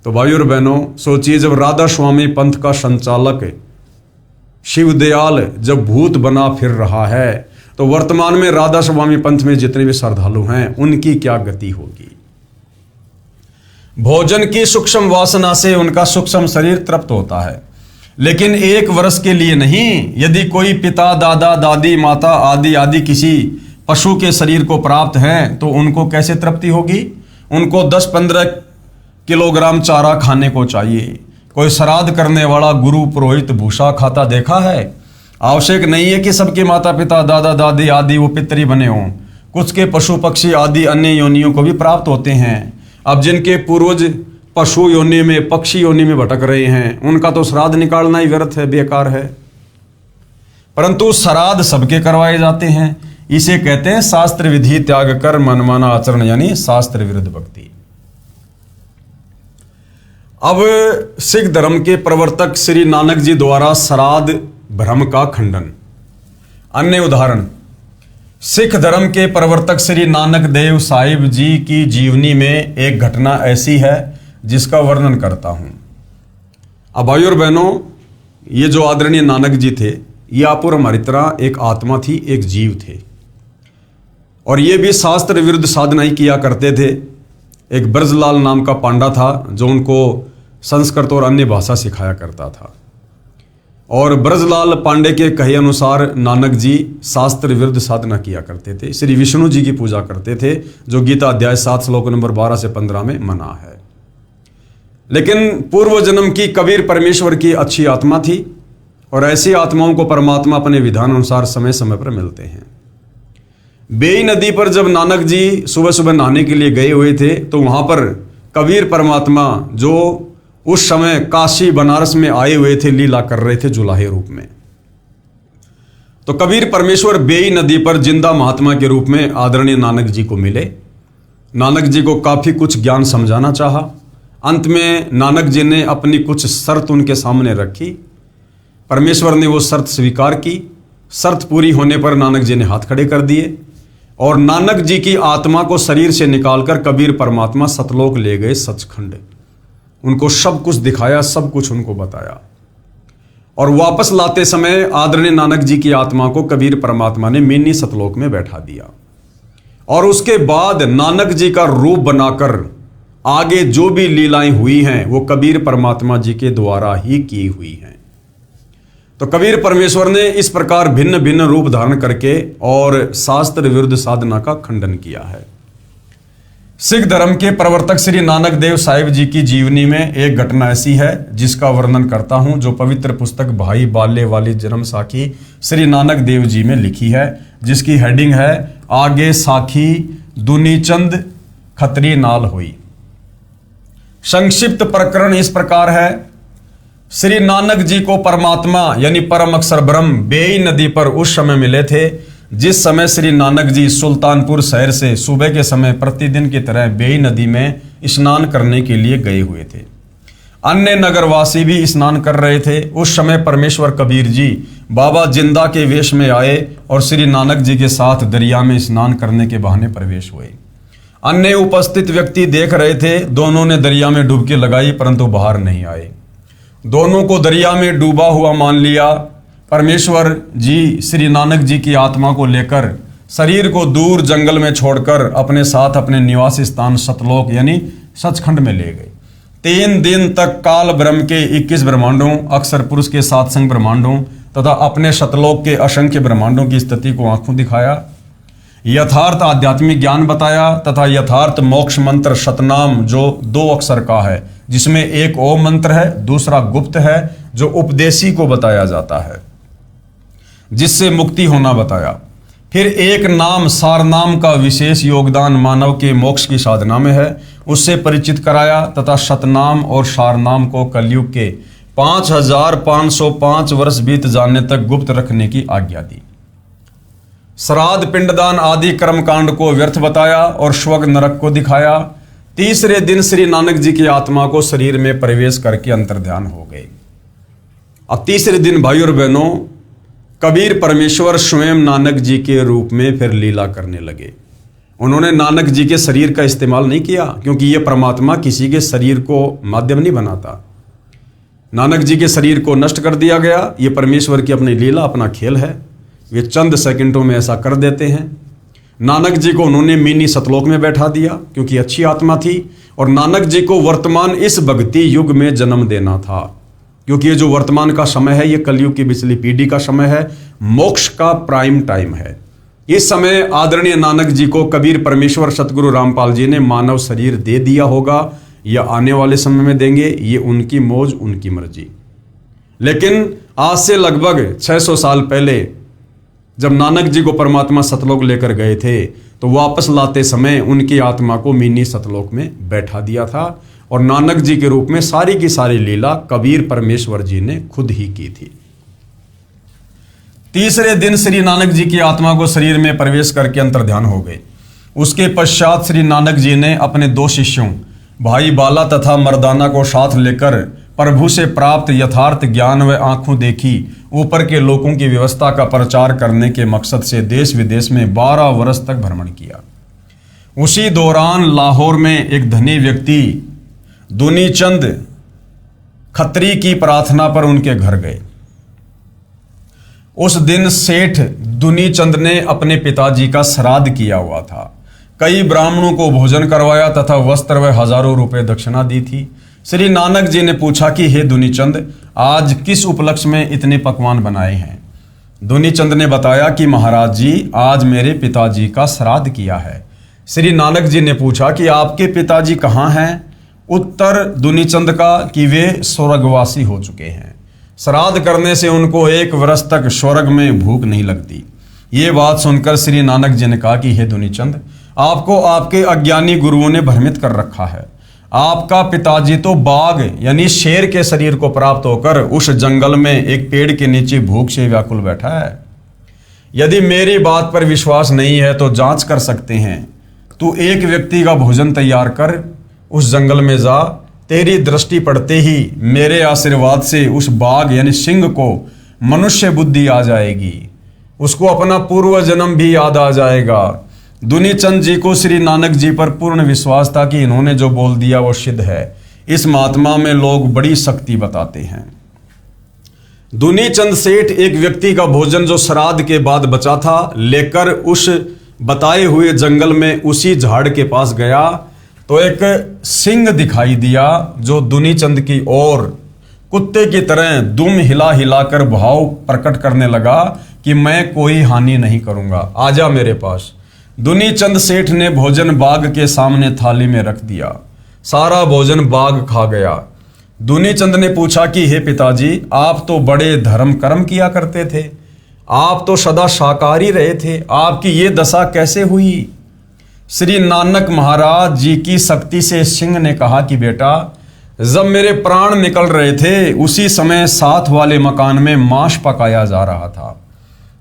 तो भाइयों और बहनों, सोचिए, जब राधा स्वामी पंथ का संचालक शिवदयाल जब भूत बना फिर रहा है तो वर्तमान में राधा स्वामी पंथ में जितने भी श्रद्धालु हैं उनकी क्या गति होगी। भोजन की सूक्ष्म वासना से उनका सूक्ष्म शरीर तृप्त होता है, लेकिन 1 वर्ष के लिए नहीं। यदि कोई पिता, दादा, दादी, माता आदि आदि किसी पशु के शरीर को प्राप्त हैं तो उनको कैसे तृप्ति होगी। उनको 10-15 किलोग्राम चारा खाने को चाहिए। कोई श्राद्ध करने वाला गुरु पुरोहित भूसा खाता देखा है? आवश्यक नहीं है कि सबके माता पिता दादा दादी आदि वो पितरी बने हों। कुछ के पशु पक्षी आदि अन्य योनियों को भी प्राप्त होते हैं। अब जिनके पूर्वज पशु योनि में पक्षी योनि में भटक रहे हैं, उनका तो श्राद्ध निकालना ही व्यर्थ है, बेकार है। परंतु श्राद्ध सबके करवाए जाते हैं। इसे कहते हैं शास्त्र विधि त्याग कर मनमाना आचरण, यानी शास्त्र विरुद्ध भक्ति। अब सिख धर्म के प्रवर्तक श्री नानक जी द्वारा श्राद्ध भ्रम का खंडन। अन्य उदाहरण, सिख धर्म के प्रवर्तक श्री नानक देव साहिब जी की जीवनी में एक घटना ऐसी है जिसका वर्णन करता हूं। अब भाइयों और बहनों, ये जो आदरणीय नानक जी थे, ये आप और हमारी तरह एक आत्मा थी, एक जीव थे, और ये भी शास्त्र विरुद्ध साधना ही किया करते थे। एक ब्रजलाल नाम का पांडा था जो उनको संस्कृत और अन्य भाषा सिखाया करता था, और ब्रजलाल पांडे के कहे अनुसार नानक जी शास्त्र विरुद्ध साधना किया करते थे। श्री विष्णु जी की पूजा करते थे, जो गीता अध्याय 7 श्लोक नंबर 12 से 15 में मना है। लेकिन पूर्व जन्म की कबीर परमेश्वर की अच्छी आत्मा थी, और ऐसी आत्माओं को परमात्मा अपने विधान अनुसार समय समय पर मिलते हैं। बेई नदी पर जब नानक जी सुबह सुबह नहाने के लिए गए हुए थे, तो वहां पर कबीर परमात्मा जो उस समय काशी बनारस में आए हुए थे, लीला कर रहे थे जुलाहे रूप में। तो कबीर परमेश्वर बेई नदी पर जिंदा महात्मा के रूप में आदरणीय नानक जी को मिले। नानक जी को काफी कुछ ज्ञान समझाना चाहा। अंत में नानक जी ने अपनी कुछ शर्त उनके सामने रखी। परमेश्वर ने वो शर्त स्वीकार की। शर्त पूरी होने पर नानक जी ने हाथ खड़े कर दिए, और नानक जी की आत्मा को शरीर से निकालकर कबीर परमात्मा सतलोक ले गए, सचखंड। उनको सब कुछ दिखाया, सब कुछ उनको बताया, और वापस लाते समय आदरणीय नानक जी की आत्मा को कबीर परमात्मा ने मिनी सतलोक में बैठा दिया। और उसके बाद नानक जी का रूप बनाकर आगे जो भी लीलाएं हुई हैं वो कबीर परमात्मा जी के द्वारा ही की हुई हैं। तो कबीर परमेश्वर ने इस प्रकार भिन्न भिन्न रूप धारण करके और शास्त्र विरुद्ध साधना का खंडन किया है। सिख धर्म के प्रवर्तक श्री नानक देव साहिब जी की जीवनी में एक घटना ऐसी है जिसका वर्णन करता हूं, जो पवित्र पुस्तक भाई बाले वाली जन्म साखी श्री नानक देव जी में लिखी है, जिसकी हेडिंग है आगे साखी दुनीचंद खतरी नाल हुई। संक्षिप्त प्रकरण इस प्रकार है। श्री नानक जी को परमात्मा यानी परम अक्षर ब्रह्म बेई नदी पर उस समय मिले थे जिस समय श्री नानक जी सुल्तानपुर शहर से सुबह के समय प्रतिदिन की तरह बेई नदी में स्नान करने के लिए गए हुए थे। अन्य नगरवासी भी स्नान कर रहे थे। उस समय परमेश्वर कबीर जी बाबा जिंदा के वेश में आए और श्री नानक जी के साथ दरिया में स्नान करने के बहाने प्रवेश हुए। अन्य उपस्थित व्यक्ति देख रहे थे। दोनों ने दरिया में डुबकी लगाई परंतु बाहर नहीं आए। दोनों को दरिया में डूबा हुआ मान लिया। परमेश्वर जी श्री नानक जी की आत्मा को लेकर शरीर को दूर जंगल में छोड़कर अपने साथ अपने निवास स्थान सतलोक यानी सचखंड में ले गए। 3 दिन तक काल ब्रह्म के 21 ब्रह्मांडों, अक्षर पुरुष के 7 संग ब्रह्मांडों तथा अपने सतलोक के असंख्य ब्रह्मांडों की स्थिति को आंखों दिखाया, यथार्थ आध्यात्मिक ज्ञान बताया तथा यथार्थ मोक्ष मंत्र सतनाम जो 2 अक्षर का है, जिसमें एक ओम मंत्र है, दूसरा गुप्त है जो उपदेशी को बताया जाता है, जिससे मुक्ति होना बताया। फिर एक नाम सारनाम का विशेष योगदान मानव के मोक्ष की साधना में है, उससे परिचित कराया तथा सतनाम और सारनाम को कलयुग के 5505 वर्ष बीत जाने तक गुप्त रखने की आज्ञा दी। श्राद्ध पिंडदान आदि कर्मकांड को व्यर्थ बताया और स्वर्ग नरक को दिखाया। तीसरे दिन श्री नानक जी की आत्मा को शरीर में प्रवेश करके अंतर्ध्यान हो गए। अब तीसरे दिन भाइयों और बहनों, कबीर परमेश्वर स्वयं नानक जी के रूप में फिर लीला करने लगे। उन्होंने नानक जी के शरीर का इस्तेमाल नहीं किया, क्योंकि यह परमात्मा किसी के शरीर को माध्यम नहीं बनाता। नानक जी के शरीर को नष्ट कर दिया गया। यह परमेश्वर की अपनी लीला, अपना खेल है। वे चंद सेकंडों में ऐसा कर देते हैं। नानक जी को उन्होंने मिनी सतलोक में बैठा दिया क्योंकि अच्छी आत्मा थी, और नानक जी को वर्तमान इस भक्ति युग में जन्म देना था, क्योंकि ये जो वर्तमान का समय है ये कलयुग की पिछली पीढ़ी का समय है, मोक्ष का प्राइम टाइम है। इस समय आदरणीय नानक जी को कबीर परमेश्वर सतगुरु रामपाल जी ने मानव शरीर दे दिया होगा या आने वाले समय में देंगे, ये उनकी मौज, उनकी मर्जी। लेकिन आज से लगभग 600 साल पहले जब नानक जी को परमात्मा सतलोक लेकर गए थे तो वापस लाते समय उनकी आत्मा को मिनी सतलोक में बैठा दिया था और नानक जी के रूप में सारी की सारी लीला कबीर परमेश्वर जी ने खुद ही की थी। तीसरे दिन श्री नानक जी की आत्मा को शरीर में प्रवेश करके अंतर्ध्यान हो गए। उसके पश्चात श्री नानक जी ने अपने 2 शिष्यों भाई बाला तथा मर्दाना को साथ लेकर प्रभु से प्राप्त यथार्थ ज्ञान व आंखों देखी ऊपर के लोगों की व्यवस्था का प्रचार करने के मकसद से देश विदेश में 12 वर्ष तक भ्रमण किया। उसी दौरान लाहौर में एक धनी व्यक्ति दुनीचंद खत्री की प्रार्थना पर उनके घर गए। उस दिन सेठ दुनीचंद ने अपने पिताजी का श्राद्ध किया हुआ था। कई ब्राह्मणों को भोजन करवाया तथा वस्त्र व हजारों रुपए दक्षिणा दी थी। श्री नानक जी ने पूछा कि हे दुनीचंद, आज किस उपलक्ष्य में इतने पकवान बनाए हैं? दुनीचंद ने बताया कि महाराज जी, आज मेरे पिताजी का श्राद्ध किया है। श्री नानक जी ने पूछा कि आपके पिताजी कहाँ हैं? उत्तर दुनीचंद का कि वे स्वर्गवासी हो चुके हैं। श्राद्ध करने से उनको 1 वर्ष तक स्वर्ग में भूख नहीं लगती। ये बात सुनकर श्री नानक जी ने कहा कि हे दुनीचंद, आपको आपके अज्ञानी गुरुओं ने भ्रमित कर रखा है। आपका पिताजी तो बाघ यानी शेर के शरीर को प्राप्त होकर उस जंगल में एक पेड़ के नीचे भूख से व्याकुल बैठा है। यदि मेरी बात पर विश्वास नहीं है तो जांच कर सकते हैं। तू एक व्यक्ति का भोजन तैयार कर, उस जंगल में जा। तेरी दृष्टि पड़ते ही मेरे आशीर्वाद से उस बाघ यानी सिंह को मनुष्य बुद्धि आ जाएगी, उसको अपना पूर्व जन्म भी याद आ जाएगा। दुनीचंद जी को श्री नानक जी पर पूर्ण विश्वास था कि इन्होंने जो बोल दिया वो सिद्ध है। इस महात्मा में लोग बड़ी शक्ति बताते हैं। दुनीचंद सेठ एक व्यक्ति का भोजन जो श्राद्ध के बाद बचा था लेकर उस बताए हुए जंगल में उसी झाड़ के पास गया तो एक सिंह दिखाई दिया जो दुनीचंद की ओर कुत्ते की तरह दुम हिला हिलाकर भाव प्रकट करने लगा कि मैं कोई हानि नहीं करूंगा, आजा मेरे पास। दुनीचंद सेठ ने भोजन बाघ के सामने थाली में रख दिया। सारा भोजन बाघ खा गया। दुनीचंद ने पूछा कि हे पिताजी, आप तो बड़े धर्म कर्म किया करते थे, आप तो सदा शाकाहारी रहे थे, आपकी ये दशा कैसे हुई? श्री नानक महाराज जी की शक्ति से सिंह ने कहा कि बेटा, जब मेरे प्राण निकल रहे थे उसी समय साथ वाले मकान में मांस पकाया जा रहा था।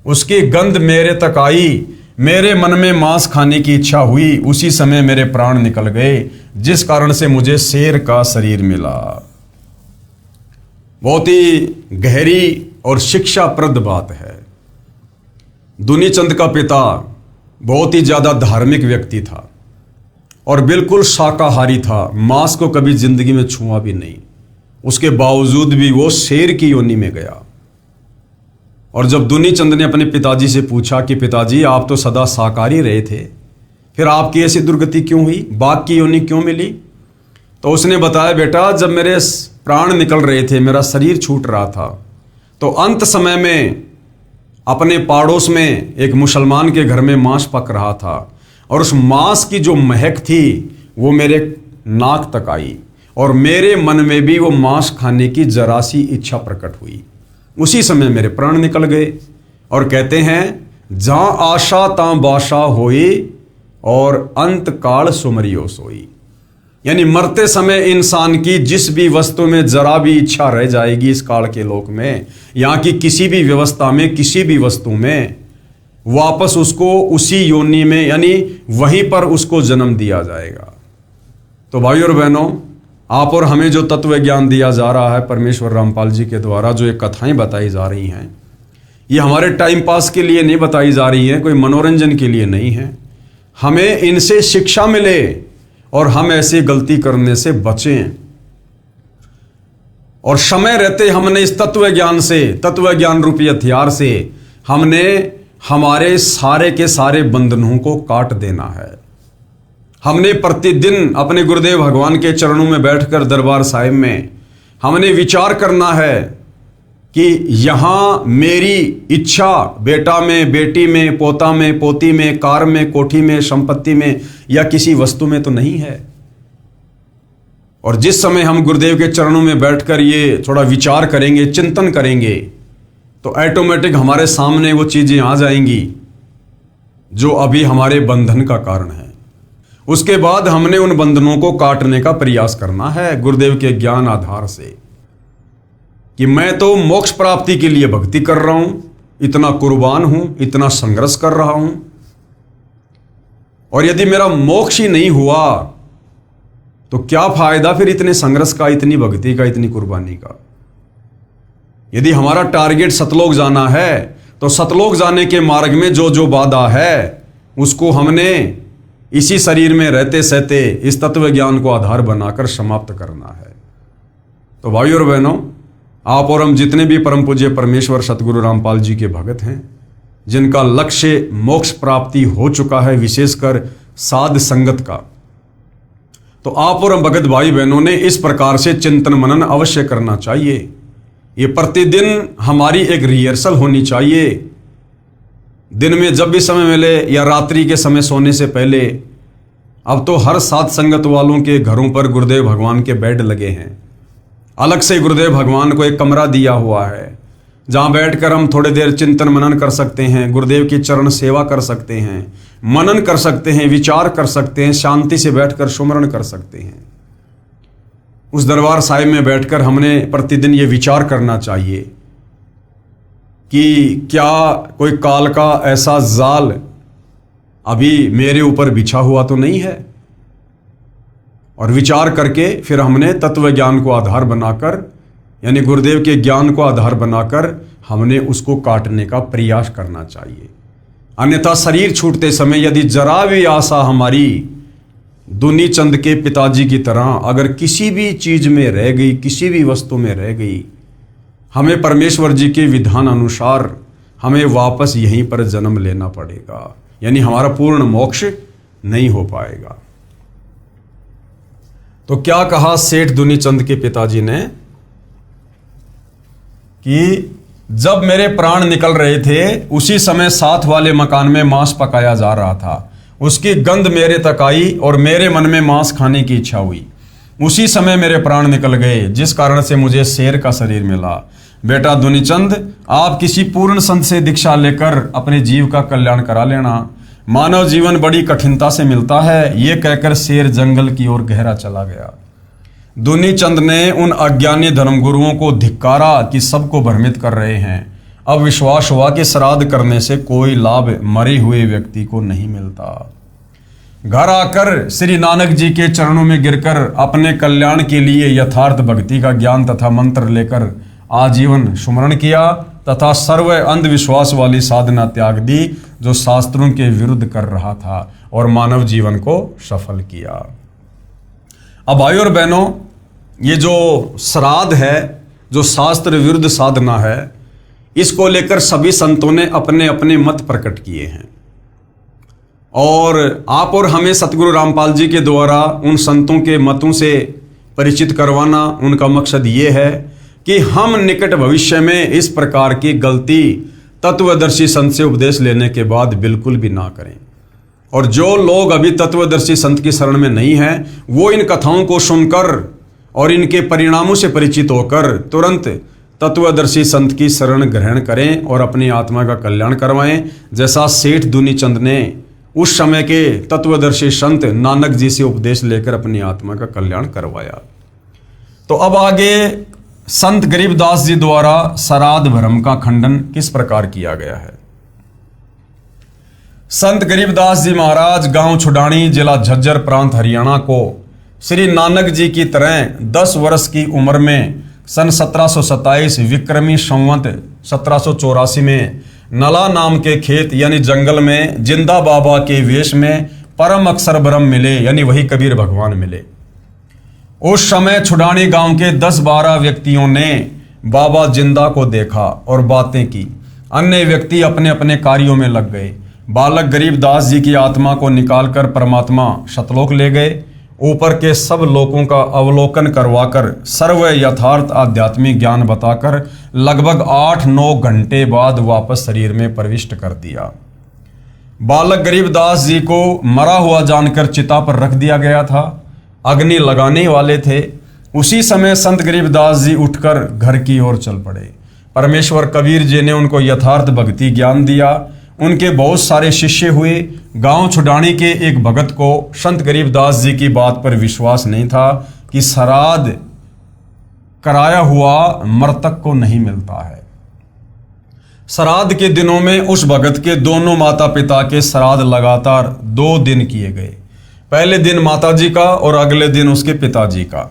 उसकी गंध मेरे तक आई, मेरे मन में मांस खाने की इच्छा हुई, उसी समय मेरे प्राण निकल गए, जिस कारण से मुझे शेर का शरीर मिला। बहुत ही गहरी और शिक्षाप्रद बात है। दुनीचंद का पिता बहुत ही ज्यादा धार्मिक व्यक्ति था और बिल्कुल शाकाहारी था, मांस को कभी जिंदगी में छुआ भी नहीं। उसके बावजूद भी वो शेर की योनि में गया। और जब दुनीचंद ने अपने पिताजी से पूछा कि पिताजी, आप तो सदा शाकाहारी रहे थे, फिर आपकी ऐसी दुर्गति क्यों हुई, बाघ की योनि क्यों मिली? तो उसने बताया, बेटा, जब मेरे प्राण निकल रहे थे, मेरा शरीर छूट रहा था, तो अंत समय में अपने पड़ोस में एक मुसलमान के घर में मांस पक रहा था और उस मांस की जो महक थी वो मेरे नाक तक आई और मेरे मन में भी वो मांस खाने की जरा सी इच्छा प्रकट हुई। उसी समय मेरे प्राण निकल गए। और कहते हैं, जहां आशा तां बाशा होई और अंत काल सुमरियो सोई। यानी मरते समय इंसान की जिस भी वस्तु में जरा भी इच्छा रह जाएगी इस काल के लोक में, यहाँ की किसी भी व्यवस्था में, किसी भी वस्तु में, वापस उसको उसी योनि में यानी वहीं पर उसको जन्म दिया जाएगा। तो भाई और बहनों, आप और हमें जो तत्व ज्ञान दिया जा रहा है परमेश्वर रामपाल जी के द्वारा, जो ये कथाएं बताई जा रही हैं, ये हमारे टाइम पास के लिए नहीं बताई जा रही हैं, कोई मनोरंजन के लिए नहीं है। हमें इनसे शिक्षा मिले और हम ऐसी गलती करने से बचें। और समय रहते हमने इस तत्व ज्ञान से, तत्व ज्ञान रूपी हथियार से हमने हमारे सारे के सारे बंधनों को काट देना है। हमने प्रतिदिन अपने गुरुदेव भगवान के चरणों में बैठकर दरबार साहिब में हमने विचार करना है कि यहाँ मेरी इच्छा बेटा में, बेटी में, पोता में, पोती में, कार में, कोठी में, संपत्ति में या किसी वस्तु में तो नहीं है। और जिस समय हम गुरुदेव के चरणों में बैठकर ये थोड़ा विचार करेंगे, चिंतन करेंगे, तो ऑटोमेटिक हमारे सामने वो चीजें आ जाएंगी जो अभी हमारे बंधन का कारण है। उसके बाद हमने उन बंधनों को काटने का प्रयास करना है गुरुदेव के ज्ञान आधार से, कि मैं तो मोक्ष प्राप्ति के लिए भक्ति कर रहा हूं, इतना कुर्बान हूं, इतना संघर्ष कर रहा हूं, और यदि मेरा मोक्ष ही नहीं हुआ तो क्या फायदा फिर इतने संघर्ष का, इतनी भक्ति का, इतनी कुर्बानी का। यदि हमारा टारगेट सतलोक जाना है तो सतलोक जाने के मार्ग में जो जो बाधा है उसको हमने इसी शरीर में रहते सहते इस तत्व ज्ञान को आधार बनाकर समाप्त करना है। तो भाइयों और बहनों, आप और हम जितने भी परम पूज्य परमेश्वर सतगुरु रामपाल जी के भगत हैं, जिनका लक्ष्य मोक्ष प्राप्ति हो चुका है, विशेषकर साध संगत का, तो आप और हम भगत भाई बहनों ने इस प्रकार से चिंतन मनन अवश्य करना चाहिए। ये प्रतिदिन हमारी एक रिहर्सल होनी चाहिए। दिन में जब भी समय मिले या रात्रि के समय सोने से पहले, अब तो हर साध संगत वालों के घरों पर गुरुदेव भगवान के बेड लगे हैं। अलग से गुरुदेव भगवान को एक कमरा दिया हुआ है जहां बैठकर हम थोड़ी देर चिंतन मनन कर सकते हैं, गुरुदेव की चरण सेवा कर सकते हैं, मनन कर सकते हैं, विचार कर सकते हैं, शांति से बैठकर सुमरण कर सकते हैं। उस दरबार साहिब में बैठकर हमने प्रतिदिन ये विचार करना चाहिए कि क्या कोई काल का ऐसा जाल अभी मेरे ऊपर बिछा हुआ तो नहीं है, और विचार करके फिर हमने तत्व ज्ञान को आधार बनाकर, यानी गुरुदेव के ज्ञान को आधार बनाकर हमने उसको काटने का प्रयास करना चाहिए। अन्यथा शरीर छूटते समय यदि जरा भी आशा हमारी दुनी चंद के पिताजी की तरह अगर किसी भी चीज में रह गई, किसी भी वस्तु में रह गई, हमें परमेश्वर जी के विधान अनुसार हमें वापस यहीं पर जन्म लेना पड़ेगा, यानी हमारा पूर्ण मोक्ष नहीं हो पाएगा। तो क्या कहा सेठ दुनीचंद के पिताजी ने कि जब मेरे प्राण निकल रहे थे उसी समय साथ वाले मकान में मांस पकाया जा रहा था। उसकी गंध मेरे तक आई और मेरे मन में मांस खाने की इच्छा हुई। उसी समय मेरे प्राण निकल गए, जिस कारण से मुझे शेर का शरीर मिला। बेटा दुनीचंद, आप किसी पूर्ण संत से दीक्षा लेकर अपने जीव का कल्याण करा लेना। मानव जीवन बड़ी कठिनता से मिलता है। ये कहकर शेर जंगल की ओर गहरा चला गया। दुनीचंद ने उन अज्ञानी धर्मगुरुओं को धिक्कारा कि सबको भ्रमित कर रहे हैं। अब विश्वास हुआ कि श्राद्ध करने से कोई लाभ मरे हुए व्यक्ति को नहीं मिलता। घर आकर श्री नानक जी के चरणों में गिरकर अपने कल्याण के लिए यथार्थ भक्ति का ज्ञान तथा मंत्र लेकर आजीवन सुमरण किया तथा सर्व अंधविश्वास वाली साधना त्याग दी जो शास्त्रों के विरुद्ध कर रहा था, और मानव जीवन को सफल किया। अब भाइयों और बहनों, ये जो श्राद्ध है, जो शास्त्र विरुद्ध साधना है, इसको लेकर सभी संतों ने अपने अपने मत प्रकट किए हैं, और आप और हमें सतगुरु रामपाल जी के द्वारा उन संतों के मतों से परिचित करवाना उनका मकसद ये है कि हम निकट भविष्य में इस प्रकार की गलती तत्वदर्शी संत से उपदेश लेने के बाद बिल्कुल भी ना करें। और जो लोग अभी तत्वदर्शी संत की शरण में नहीं हैं, वो इन कथाओं को सुनकर और इनके परिणामों से परिचित होकर तुरंत तत्वदर्शी संत की शरण ग्रहण करें और अपनी आत्मा का कल्याण करवाएं, जैसा सेठ दुनीचंद ने उस समय के तत्वदर्शी संत नानक जी से उपदेश लेकर अपनी आत्मा का कल्याण करवाया। तो अब आगे संत गरीबदास जी द्वारा श्राद्ध भ्रम का खंडन किस प्रकार किया गया है। संत गरीबदास जी महाराज गांव छुडानी, जिला झज्जर, प्रांत हरियाणा को श्री नानक जी की तरह 10 वर्ष की उम्र में सन 1727 विक्रमी संवत 1784 में नला नाम के खेत यानी जंगल में जिंदा बाबा के वेश में परम अक्षर ब्रह्म मिले, यानी वही कबीर भगवान मिले। उस समय छुडानी गांव के 10-12 व्यक्तियों ने बाबा जिंदा को देखा और बातें की। अन्य व्यक्ति अपने अपने कार्यों में लग गए। बालक गरीबदास जी की आत्मा को निकालकर परमात्मा सतलोक ले गए। ऊपर के सब लोकों का अवलोकन करवाकर सर्व यथार्थ आध्यात्मिक ज्ञान बताकर लगभग 8-9 घंटे बाद वापस शरीर में प्रविष्ट कर दिया। बालक गरीबदास जी को मरा हुआ जानकर चिता पर रख दिया गया था। अग्नि लगाने वाले थे। उसी समय संत गरीबदास जी उठकर घर की ओर चल पड़े। परमेश्वर कबीर जी ने उनको यथार्थ भक्ति ज्ञान दिया। उनके बहुत सारे शिष्य हुए। गांव छुडानी के एक भगत को संत गरीबदास जी की बात पर विश्वास नहीं था कि श्राद्ध कराया हुआ मृतक को नहीं मिलता है। श्राद्ध के दिनों में उस भगत के दोनों माता पिता के श्राद्ध लगातार 2 दिन किए गए। पहले दिन माता जी का और अगले दिन उसके पिताजी का।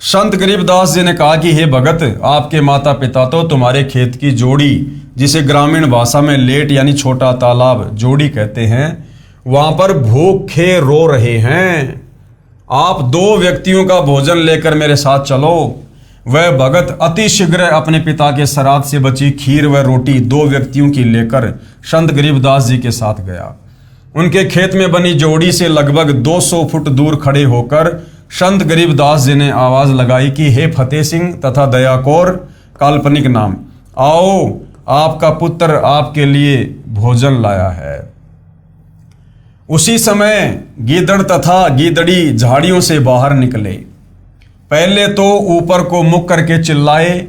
संत गरीबदास जी ने कहा कि हे भगत, आपके माता पिता तो तुम्हारे खेत की जोड़ी, जिसे ग्रामीण भाषा में लेट यानी छोटा तालाब जोड़ी कहते हैं, वहां पर भूखे रो रहे हैं। आप 2 व्यक्तियों का भोजन लेकर मेरे साथ चलो। वह भगत अति शीघ्र अपने पिता के श्राद्ध से बची खीर व रोटी 2 व्यक्तियों की लेकर संत गरीबदास जी के साथ गया। उनके खेत में बनी जोड़ी से लगभग 200 फुट दूर खड़े होकर संत गरीबदास जी ने आवाज लगाई कि हे फतेह सिंह तथा दया कौर, काल्पनिक नाम, आओ, आपका पुत्र आपके लिए भोजन लाया है। उसी समय गीदड़ तथा गीदड़ी झाड़ियों से बाहर निकले। पहले तो ऊपर को मुख करके चिल्लाए,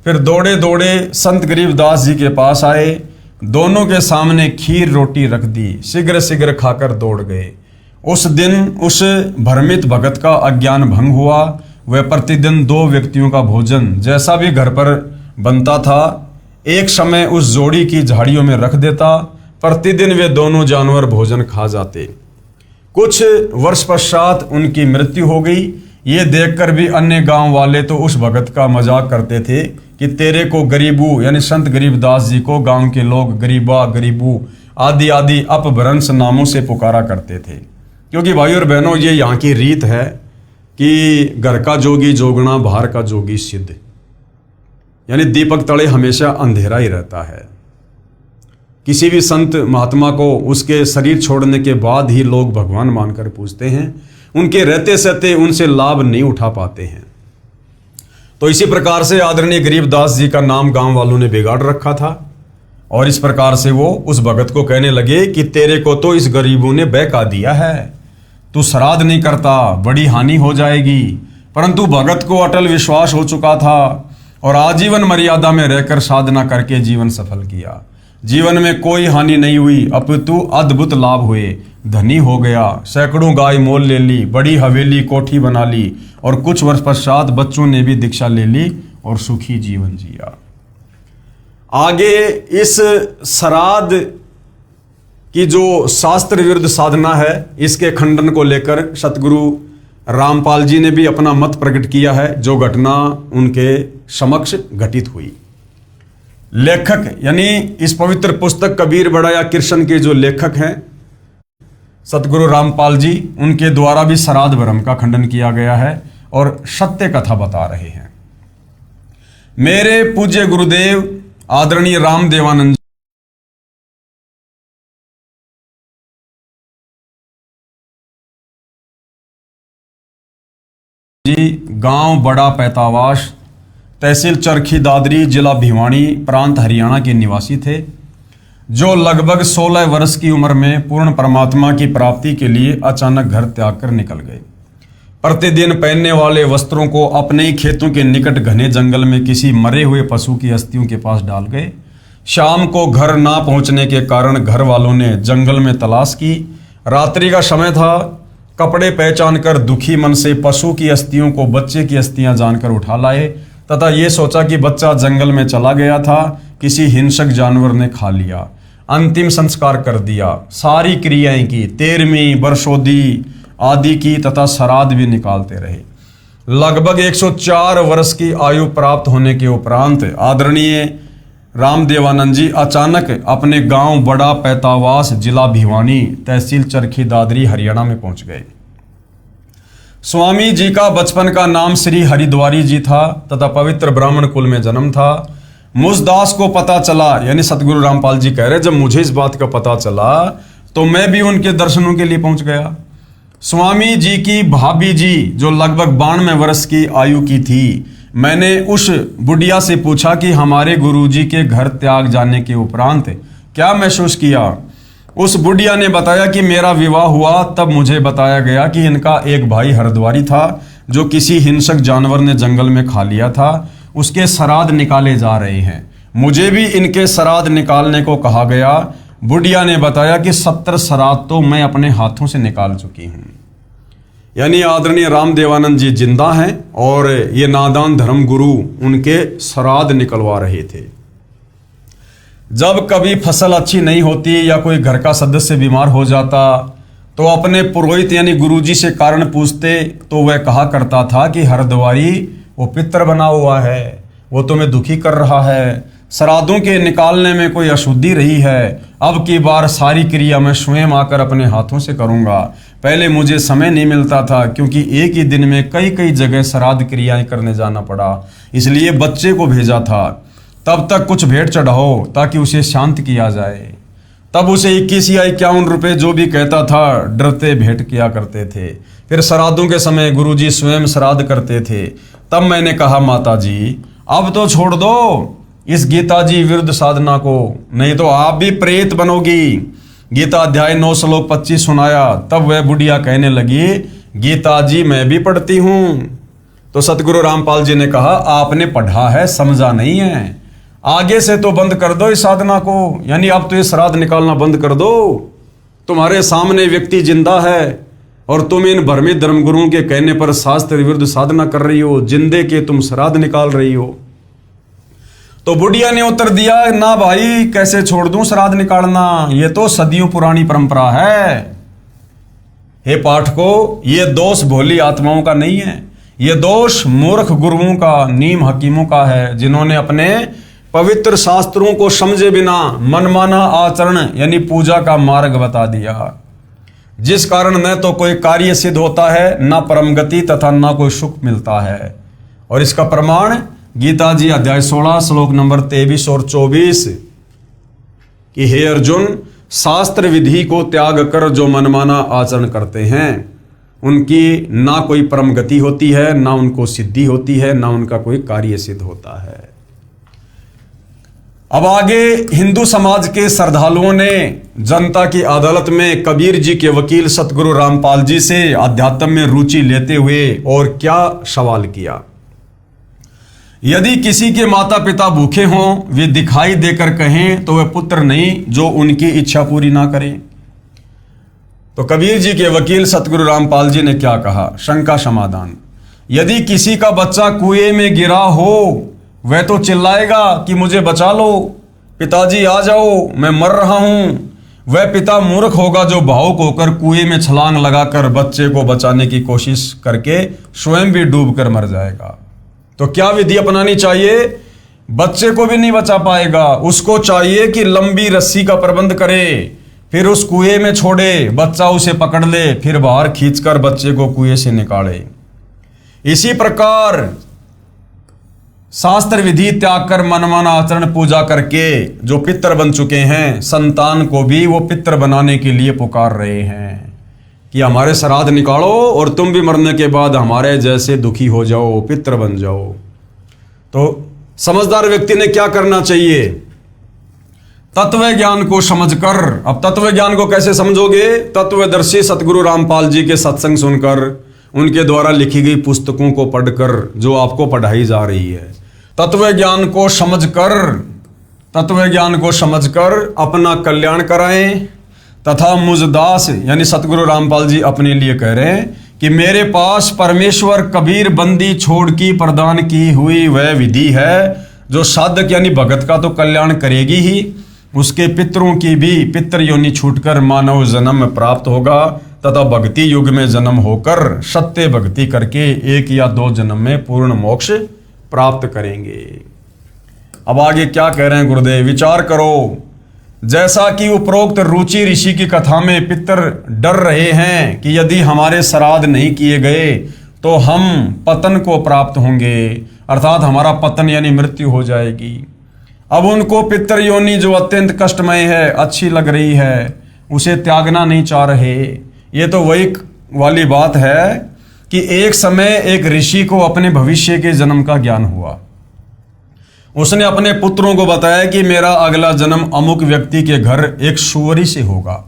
फिर दौड़े दौड़े संत गरीबदास जी के पास आए। दोनों के सामने खीर रोटी रख दी। शीघ्र शीघ्र खाकर दौड़ गए। उस दिन उस भ्रमित भगत का अज्ञान भंग हुआ। वह प्रतिदिन 2 व्यक्तियों का भोजन जैसा भी घर पर बनता था, एक समय उस जोड़ी की झाड़ियों में रख देता। प्रतिदिन वे दोनों जानवर भोजन खा जाते। कुछ वर्ष पश्चात उनकी मृत्यु हो गई। ये देखकर भी अन्य गांव वाले तो उस भगत का मजाक करते थे कि तेरे को गरीबू यानी संत गरीबदास जी को गांव के लोग गरीबा, गरीबू आदि आदि अपभ्रंश नामों से पुकारा करते थे। क्योंकि भाई और बहनों, ये यहाँ की रीत है कि घर का जोगी जोगना, बाहर का जोगी सिद्ध, यानी दीपक तले हमेशा अंधेरा ही रहता है। किसी भी संत महात्मा को उसके शरीर छोड़ने के बाद ही लोग भगवान मानकर पूजते हैं। उनके रहते सहते उनसे लाभ नहीं उठा पाते हैं। तो इसी प्रकार से आदरणीय गरीबदास जी का नाम गांव वालों ने बिगाड़ रखा था और इस प्रकार से वो उस भगत को कहने लगे कि तेरे को तो इस गरीबों ने बहका दिया है, तू श्राद्ध नहीं करता, बड़ी हानि हो जाएगी। परंतु भगत को अटल विश्वास हो चुका था और आजीवन मर्यादा में रहकर साधना करके जीवन सफल किया। जीवन में कोई हानि नहीं हुई, अपितु अद्भुत लाभ हुए। धनी हो गया, सैकड़ों गाय मोल ले ली, बड़ी हवेली कोठी बना ली और कुछ वर्ष पश्चात बच्चों ने भी दीक्षा ले ली और सुखी जीवन जिया। आगे इस श्राद्ध की जो शास्त्र विरुद्ध साधना है, इसके खंडन को लेकर सतगुरु रामपाल जी ने भी अपना मत प्रकट किया है, जो घटना उनके समक्ष घटित हुई। लेखक यानी इस पवित्र पुस्तक कबीर बड़ाया कृष्ण के जो लेखक हैं सतगुरु रामपाल जी, उनके द्वारा भी श्राद्ध भ्रम का खंडन किया गया है और सत्य कथा बता रहे हैं। मेरे पूज्य गुरुदेव आदरणीय रामदेवानंद जी, गांव बड़ा पैतावाश, तहसील चरखी दादरी, जिला भिवानी, प्रांत हरियाणा के निवासी थे, जो लगभग 16 वर्ष की उम्र में पूर्ण परमात्मा की प्राप्ति के लिए अचानक घर त्याग कर निकल गए। प्रतिदिन पहनने वाले वस्त्रों को अपने ही खेतों के निकट घने जंगल में किसी मरे हुए पशु की अस्थियों के पास डाल गए। शाम को घर ना पहुंचने के कारण घर वालों ने जंगल में तलाश की। रात्रि का समय था। कपड़े पहचान कर दुखी मन से पशु की अस्थियों को बच्चे की अस्थियां जानकर उठा लाए तथा ये सोचा कि बच्चा जंगल में चला गया था, किसी हिंसक जानवर ने खा लिया। अंतिम संस्कार कर दिया। सारी क्रियाएं की, 13वीं बरसोदी आदि की तथा श्राद्ध भी निकालते रहे। लगभग 104 वर्ष की आयु प्राप्त होने के उपरांत आदरणीय रामदेवानंद जी अचानक अपने गांव बड़ा पैतावास, जिला भिवानी, तहसील चरखी दादरी, हरियाणा में पहुंच गए। स्वामी जी का बचपन का नाम श्री हरिद्वारी जी था तथा पवित्र ब्राह्मण कुल में जन्म था। मुझदास को पता चला, यानी सतगुरु रामपाल जी कह रहे, जब मुझे इस बात का पता चला तो मैं भी उनके दर्शनों के लिए पहुंच गया। स्वामी जी की भाभी जी जो लगभग 92 वर्ष की आयु की थी, मैंने उस बुढ़िया से पूछा कि हमारे गुरुजी के घर त्याग जाने के उपरांत क्या महसूस किया। उस बुढ़िया ने बताया कि मेरा विवाह हुआ तब मुझे बताया गया कि इनका एक भाई हरद्वारी था जो किसी हिंसक जानवर ने जंगल में खा लिया था, उसके श्राद्ध निकाले जा रहे हैं। मुझे भी इनके श्राद्ध निकालने को कहा गया। बुढ़िया ने बताया कि 70 श्राद्ध तो मैं अपने हाथों से निकाल चुकी हूँ। यानी आदरणीय रामदेवानंद जी जिंदा हैं और ये नादान धर्म गुरु उनके श्राद्ध निकलवा रहे थे। जब कभी फसल अच्छी नहीं होती या कोई घर का सदस्य बीमार हो जाता तो अपने पुरोहित यानी गुरुजी से कारण पूछते तो वह कहा करता था कि हरद्वारी वो पितर बना हुआ है, वो तुम्हें दुखी कर रहा है, श्राद्धों के निकालने में कोई अशुद्धि रही है, अब की बार सारी क्रिया मैं स्वयं आकर अपने हाथों से करूंगा। पहले मुझे समय नहीं मिलता था क्योंकि एक ही दिन में कई कई जगह श्राद्ध क्रियाएं करने जाना पड़ा, इसलिए बच्चे को भेजा था। तब तक कुछ भेंट चढ़ाओ ताकि उसे शांत किया जाए। तब उसे 21 या 51 रुपये जो भी कहता था डरते भेंट किया करते थे। फिर श्राद्धों के समय गुरुजी स्वयं श्राद्ध करते थे। तब मैंने कहा माता जी अब तो छोड़ दो इस गीता जी विरुद्ध साधना को, नहीं तो आप भी प्रेत बनोगी। गीता अध्याय 9 श्लोक 25 सुनाया। तब वह बुढ़िया कहने लगी गीता जी मैं भी पढ़ती हूँ। तो सतगुरु रामपाल जी ने कहा आपने पढ़ा है समझा नहीं है, आगे से तो बंद कर दो इस साधना को, यानी अब तो ये श्राद्ध निकालना बंद कर दो। तुम्हारे सामने व्यक्ति जिंदा है और तुम इन भ्रमित धर्मगुरुओं के कहने पर शास्त्र विरुद्ध साधना कर रही हो, जिंदे के तुम श्राद्ध निकाल रही हो। तो बुढ़िया ने उत्तर दिया ना भाई कैसे छोड़ दूं श्राद्ध निकालना, ये तो सदियों पुरानी परंपरा है। हे पाठकों, ये दोष भोली आत्माओं का नहीं है, ये दोष मूर्ख गुरुओं का, नीम हकीमों का है, जिन्होंने अपने पवित्र शास्त्रों को समझे बिना मनमाना आचरण यानी पूजा का मार्ग बता दिया, जिस कारण न तो कोई कार्य सिद्ध होता है, न परम गति तथा न कोई सुख मिलता है। और इसका प्रमाण गीता जी अध्याय 16 श्लोक नंबर 23 और 24 कि हे अर्जुन, शास्त्र विधि को त्याग कर जो मनमाना आचरण करते हैं उनकी ना कोई परम गति होती है, ना उनको सिद्धि होती है, ना उनका कोई कार्य सिद्ध होता है। अब आगे हिंदू समाज के श्रद्धालुओं ने जनता की अदालत में कबीर जी के वकील सतगुरु रामपाल जी से अध्यात्म में रुचि लेते हुए और क्या सवाल किया। यदि किसी के माता पिता भूखे हों, वे दिखाई देकर कहें तो वह पुत्र नहीं जो उनकी इच्छा पूरी ना करे। तो कबीर जी के वकील सतगुरु रामपाल जी ने क्या कहा, शंका समाधान। यदि किसी का बच्चा कुएं में गिरा हो वह तो चिल्लाएगा कि मुझे बचा लो, पिताजी आ जाओ मैं मर रहा हूं। वह पिता मूर्ख होगा जो भावुक होकर कुएं में छलांग लगाकर बच्चे को बचाने की कोशिश करके स्वयं भी डूबकर मर जाएगा। तो क्या विधि अपनानी चाहिए? बच्चे को भी नहीं बचा पाएगा, उसको चाहिए कि लंबी रस्सी का प्रबंध करे, फिर उस कुएं में छोड़े, बच्चा उसे पकड़ ले, फिर बाहर खींचकर बच्चे को कुएं से निकाले। इसी प्रकार शास्त्र विधि त्याग कर मनमाना आचरण पूजा करके जो पितर बन चुके हैं, संतान को भी वो पितर बनाने के लिए पुकार रहे हैं कि हमारे श्राद्ध निकालो और तुम भी मरने के बाद हमारे जैसे दुखी हो जाओ, पितर बन जाओ। तो समझदार व्यक्ति ने क्या करना चाहिए? तत्व ज्ञान को समझकर, अब तत्व ज्ञान को कैसे समझोगे? तत्वदर्शी सतगुरु रामपाल जी के सत्संग सुनकर, उनके द्वारा लिखी गई पुस्तकों को पढ़कर जो आपको पढ़ाई जा रही है। तत्व ज्ञान को समझकर अपना कल्याण कराएं तथा मुझदास यानी सतगुरु रामपाल जी अपने लिए कह रहे हैं कि मेरे पास परमेश्वर कबीर बंदी छोड़ की प्रदान की हुई वह विधि है जो साधक यानी भगत का तो कल्याण करेगी ही, उसके पितरों की भी पितर योनि छूटकर मानव जन्म प्राप्त होगा तथा भक्ति युग में जन्म होकर सत्य भक्ति करके 1 या 2 जन्म में पूर्ण मोक्ष प्राप्त करेंगे। अब आगे क्या कह रहे हैं गुरुदेव? विचार करो, जैसा कि उपरोक्त रुचि ऋषि की कथा में पितर डर रहे हैं कि यदि हमारे श्राद्ध नहीं किए गए तो हम पतन को प्राप्त होंगे, अर्थात हमारा पतन यानी मृत्यु हो जाएगी। अब उनको पितर योनि जो अत्यंत कष्टमय है, अच्छी लग रही है, उसे त्यागना नहीं चाह रहे। ये तो वही वाली बात है कि एक समय एक ऋषि को अपने भविष्य के जन्म का ज्ञान हुआ। उसने अपने पुत्रों को बताया कि मेरा अगला जन्म अमुक व्यक्ति के घर एक सूअरी से होगा,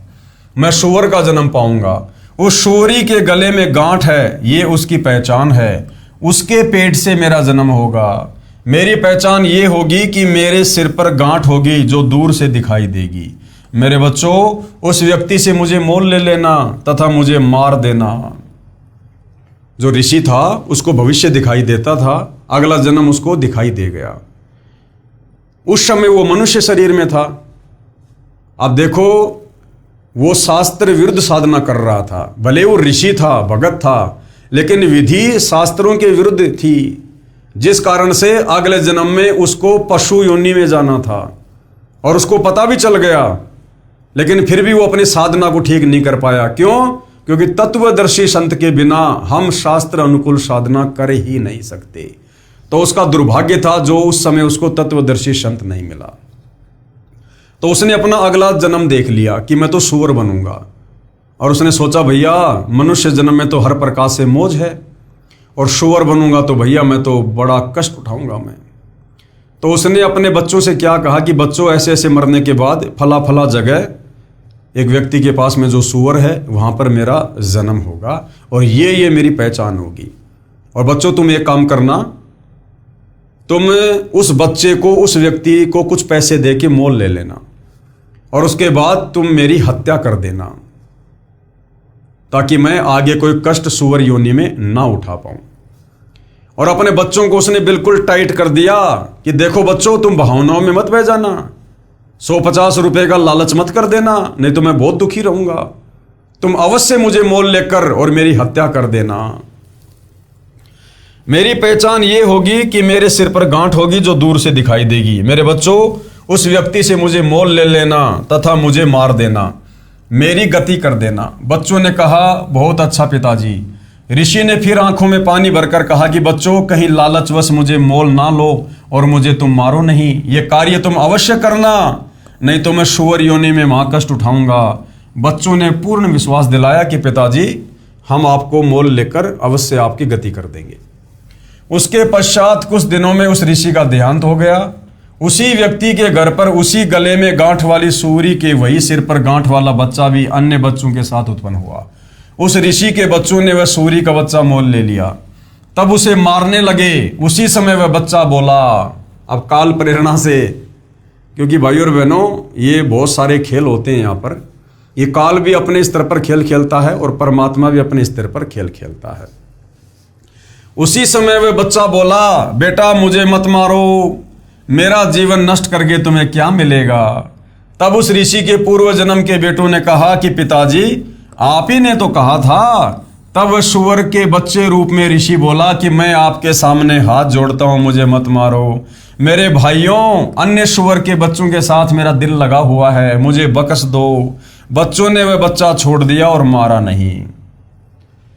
मैं सूअर का जन्म पाऊंगा। उस सूअरी के गले में गांठ है, ये उसकी पहचान है, उसके पेट से मेरा जन्म होगा। मेरी पहचान ये होगी कि मेरे सिर पर गांठ होगी जो दूर से दिखाई देगी। मेरे बच्चों, उस व्यक्ति से मुझे मोल ले लेना तथा मुझे मार देना। जो ऋषि था उसको भविष्य दिखाई देता था, अगला जन्म उसको दिखाई दे गया। उस समय वो मनुष्य शरीर में था। अब देखो, वो शास्त्र विरुद्ध साधना कर रहा था। भले वो ऋषि था, भगत था, लेकिन विधि शास्त्रों के विरुद्ध थी, जिस कारण से अगले जन्म में उसको पशु योनि में जाना था। और उसको पता भी चल गया, लेकिन फिर भी वो अपनी साधना को ठीक नहीं कर पाया। क्यों? क्योंकि तत्वदर्शी संत के बिना हम शास्त्र अनुकूल साधना कर ही नहीं सकते। तो उसका दुर्भाग्य था जो उस समय उसको तत्वदर्शी संत नहीं मिला। तो उसने अपना अगला जन्म देख लिया कि मैं तो सूअर बनूंगा। और उसने सोचा, भैया मनुष्य जन्म में तो हर प्रकार से मौज है, और सूअर बनूंगा तो भैया मैं तो बड़ा कष्ट उठाऊंगा मैं। तो उसने अपने बच्चों से क्या कहा कि बच्चों, ऐसे ऐसे मरने के बाद फला फला जगह एक व्यक्ति के पास में जो सूअर है वहां पर मेरा जन्म होगा, और ये मेरी पहचान होगी। और बच्चों, तुम एक काम करना, तुम उस बच्चे को, उस व्यक्ति को कुछ पैसे दे के मोल ले लेना, और उसके बाद तुम मेरी हत्या कर देना, ताकि मैं आगे कोई कष्ट सूअर योनि में ना उठा पाऊं। और अपने बच्चों को उसने बिल्कुल टाइट कर दिया कि देखो बच्चों, तुम भावनाओं में मत बह जाना, 150 रुपए का लालच मत कर देना, नहीं तो मैं बहुत दुखी रहूंगा। तुम अवश्य मुझे मोल लेकर और मेरी हत्या कर देना। मेरी पहचान ये होगी कि मेरे सिर पर गांठ होगी जो दूर से दिखाई देगी। मेरे बच्चों, उस व्यक्ति से मुझे मोल ले लेना तथा मुझे मार देना, मेरी गति कर देना। बच्चों ने कहा, बहुत अच्छा पिताजी। ऋषि ने फिर आंखों में पानी भरकर कहा कि बच्चों, कहीं लालचवश मुझे मोल ना लो और मुझे तुम मारो नहीं। ये कार्य तुम अवश्य करना, नहीं तो मैं सूअर योनि में महाकष्ट उठाऊंगा। बच्चों ने पूर्ण विश्वास दिलाया कि पिताजी, हम आपको मोल लेकर अवश्य आपकी गति कर देंगे। उसके पश्चात कुछ दिनों में उस ऋषि का देहांत हो गया। उसी व्यक्ति के घर पर उसी गले में गांठ वाली सूरी के वही सिर पर गांठ वाला बच्चा भी अन्य बच्चों के साथ उत्पन्न हुआ। उस ऋषि के बच्चों ने वह सूरी का बच्चा मोल ले लिया, तब उसे मारने लगे। उसी समय वह बच्चा बोला, अब काल प्रेरणा से, क्योंकि भाइयों और बहनों, ये बहुत सारे खेल होते हैं यहाँ पर। ये काल भी अपने स्तर पर खेल खेलता है और परमात्मा भी अपने स्तर पर खेल खेलता है। उसी समय वह बच्चा बोला, बेटा मुझे मत मारो, मेरा जीवन नष्ट करके तुम्हें क्या मिलेगा। तब उस ऋषि के पूर्व जन्म के बेटों ने कहा कि पिताजी, आप ही ने तो कहा था। तब वह सूअर के बच्चे रूप में ऋषि बोला कि मैं आपके सामने हाथ जोड़ता हूं, मुझे मत मारो। मेरे भाइयों, अन्य सूअर के बच्चों के साथ मेरा दिल लगा हुआ है, मुझे बख्श दो। बच्चों ने वह बच्चा छोड़ दिया और मारा नहीं।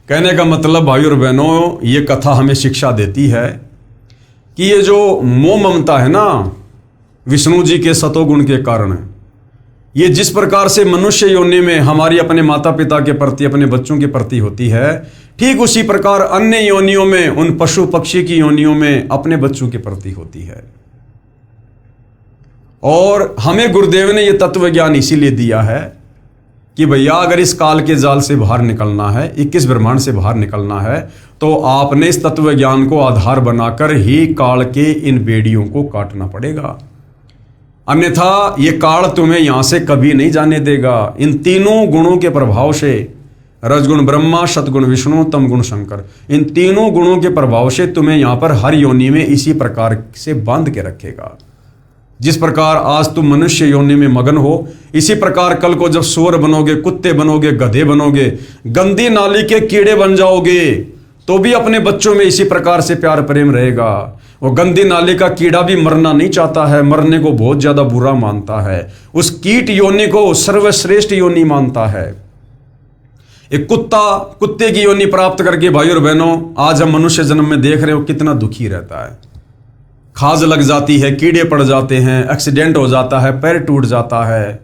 कहने का मतलब भाइयों और बहनों, ये कथा हमें शिक्षा देती है कि ये जो मोह ममता है ना, विष्णु जी के सतोगुण के कारण, ये जिस प्रकार से मनुष्य योनि में हमारी अपने माता पिता के प्रति, अपने बच्चों के प्रति होती है, ठीक उसी प्रकार अन्य योनियों में, उन पशु पक्षी की योनियों में अपने बच्चों के प्रति होती है। और हमें गुरुदेव ने यह तत्व ज्ञान इसीलिए दिया है कि भैया, अगर इस काल के जाल से बाहर निकलना है, 21 ब्रह्मांड से बाहर निकलना है, तो आपने इस तत्व ज्ञान को आधार बनाकर ही काल के इन बेड़ियों को काटना पड़ेगा। अन्यथा ये काल तुम्हें यहां से कभी नहीं जाने देगा। इन तीनों गुणों के प्रभाव से, रजगुण ब्रह्मा, सतगुण विष्णु, तमगुण शंकर, इन तीनों गुणों के प्रभाव से तुम्हें यहां पर हर योनि में इसी प्रकार से बांध के रखेगा। जिस प्रकार आज तुम मनुष्य योनि में मगन हो, इसी प्रकार कल को जब सूअर बनोगे, कुत्ते बनोगे, गधे बनोगे, गंदी नाली के कीड़े बन जाओगे, तो भी अपने बच्चों में इसी प्रकार से प्यार प्रेम रहेगा। वो गंदी नाली का कीड़ा भी मरना नहीं चाहता है, मरने को बहुत ज्यादा बुरा मानता है, उस कीट योनि को सर्वश्रेष्ठ योनि मानता है। एक कुत्ते की योनि प्राप्त करके भाइयों और बहनों, आज हम मनुष्य जन्म में देख रहे हो कितना दुखी रहता है। खाज लग जाती है, कीड़े पड़ जाते हैं, एक्सीडेंट हो जाता है, पैर टूट जाता है,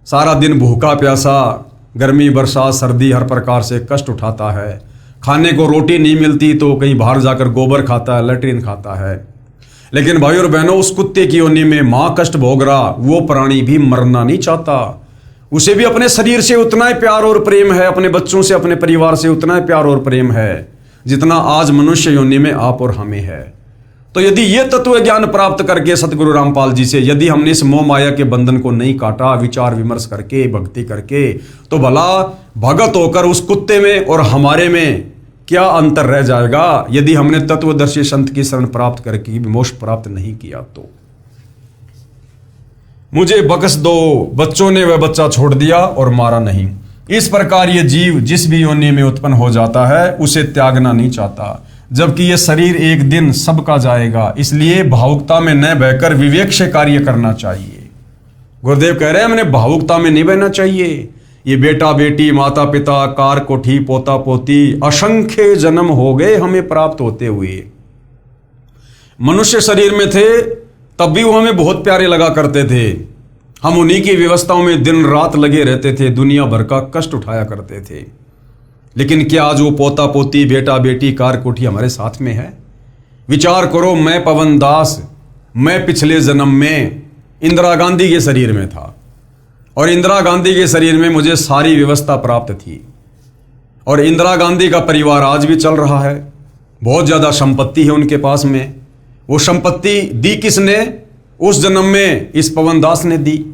सारा दिन भूखा प्यासा गर्मी बरसात सर्दी हर प्रकार से कष्ट उठाता है। खाने को रोटी नहीं मिलती तो कहीं बाहर जाकर गोबर खाता है, लैट्रिन खाता है। लेकिन भाई और बहनों, उस कुत्ते की योनि में माँ कष्ट भोग रहा वो प्राणी भी मरना नहीं चाहता। उसे भी अपने शरीर से उतना ही प्यार और प्रेम है, अपने बच्चों से, अपने परिवार से उतना ही प्यार और प्रेम है जितना आज मनुष्य योनि में आप और हमें है। तो यदि ये तत्व ज्ञान प्राप्त करके सतगुरु रामपाल जी से यदि हमने इस मोह माया के बंधन को नहीं काटा, विचार विमर्श करके, भक्ति करके, तो भला भगत होकर उस कुत्ते में और हमारे में क्या अंतर रह जाएगा यदि हमने तत्वदर्शी संत की शरण प्राप्त करके मोक्ष प्राप्त नहीं किया तो। मुझे बख्श दो, बच्चों ने वह बच्चा छोड़ दिया और मारा नहीं। इस प्रकार ये जीव जिस भी योनि में उत्पन्न हो जाता है उसे त्यागना नहीं चाहता, जबकि ये शरीर एक दिन सबका जाएगा। इसलिए भावुकता में न बहकर विवेक से कार्य करना चाहिए। गुरुदेव कह रहे हैं हमने भावुकता में नहीं बहना चाहिए। ये बेटा बेटी, माता पिता, कार कोठी, पोता पोती, असंख्य जन्म हो गए हमें प्राप्त होते हुए। मनुष्य शरीर में थे तब भी वो हमें बहुत प्यारे लगा करते थे। हम उन्हीं की व्यवस्थाओं में दिन रात लगे रहते थे, दुनिया भर का कष्ट उठाया करते थे। लेकिन क्या आज वो पोता पोती, बेटा बेटी, कार कोठी हमारे साथ में है? विचार करो, मैं पवन दास, मैं पिछले जन्म में इंदिरा गांधी के शरीर में था और इंदिरा गांधी के शरीर में मुझे सारी व्यवस्था प्राप्त थी और इंदिरा गांधी का परिवार आज भी चल रहा है। बहुत ज़्यादा संपत्ति है उनके पास में। वो संपत्ति दी किसने? उस जन्म में इस पवन दास ने दी।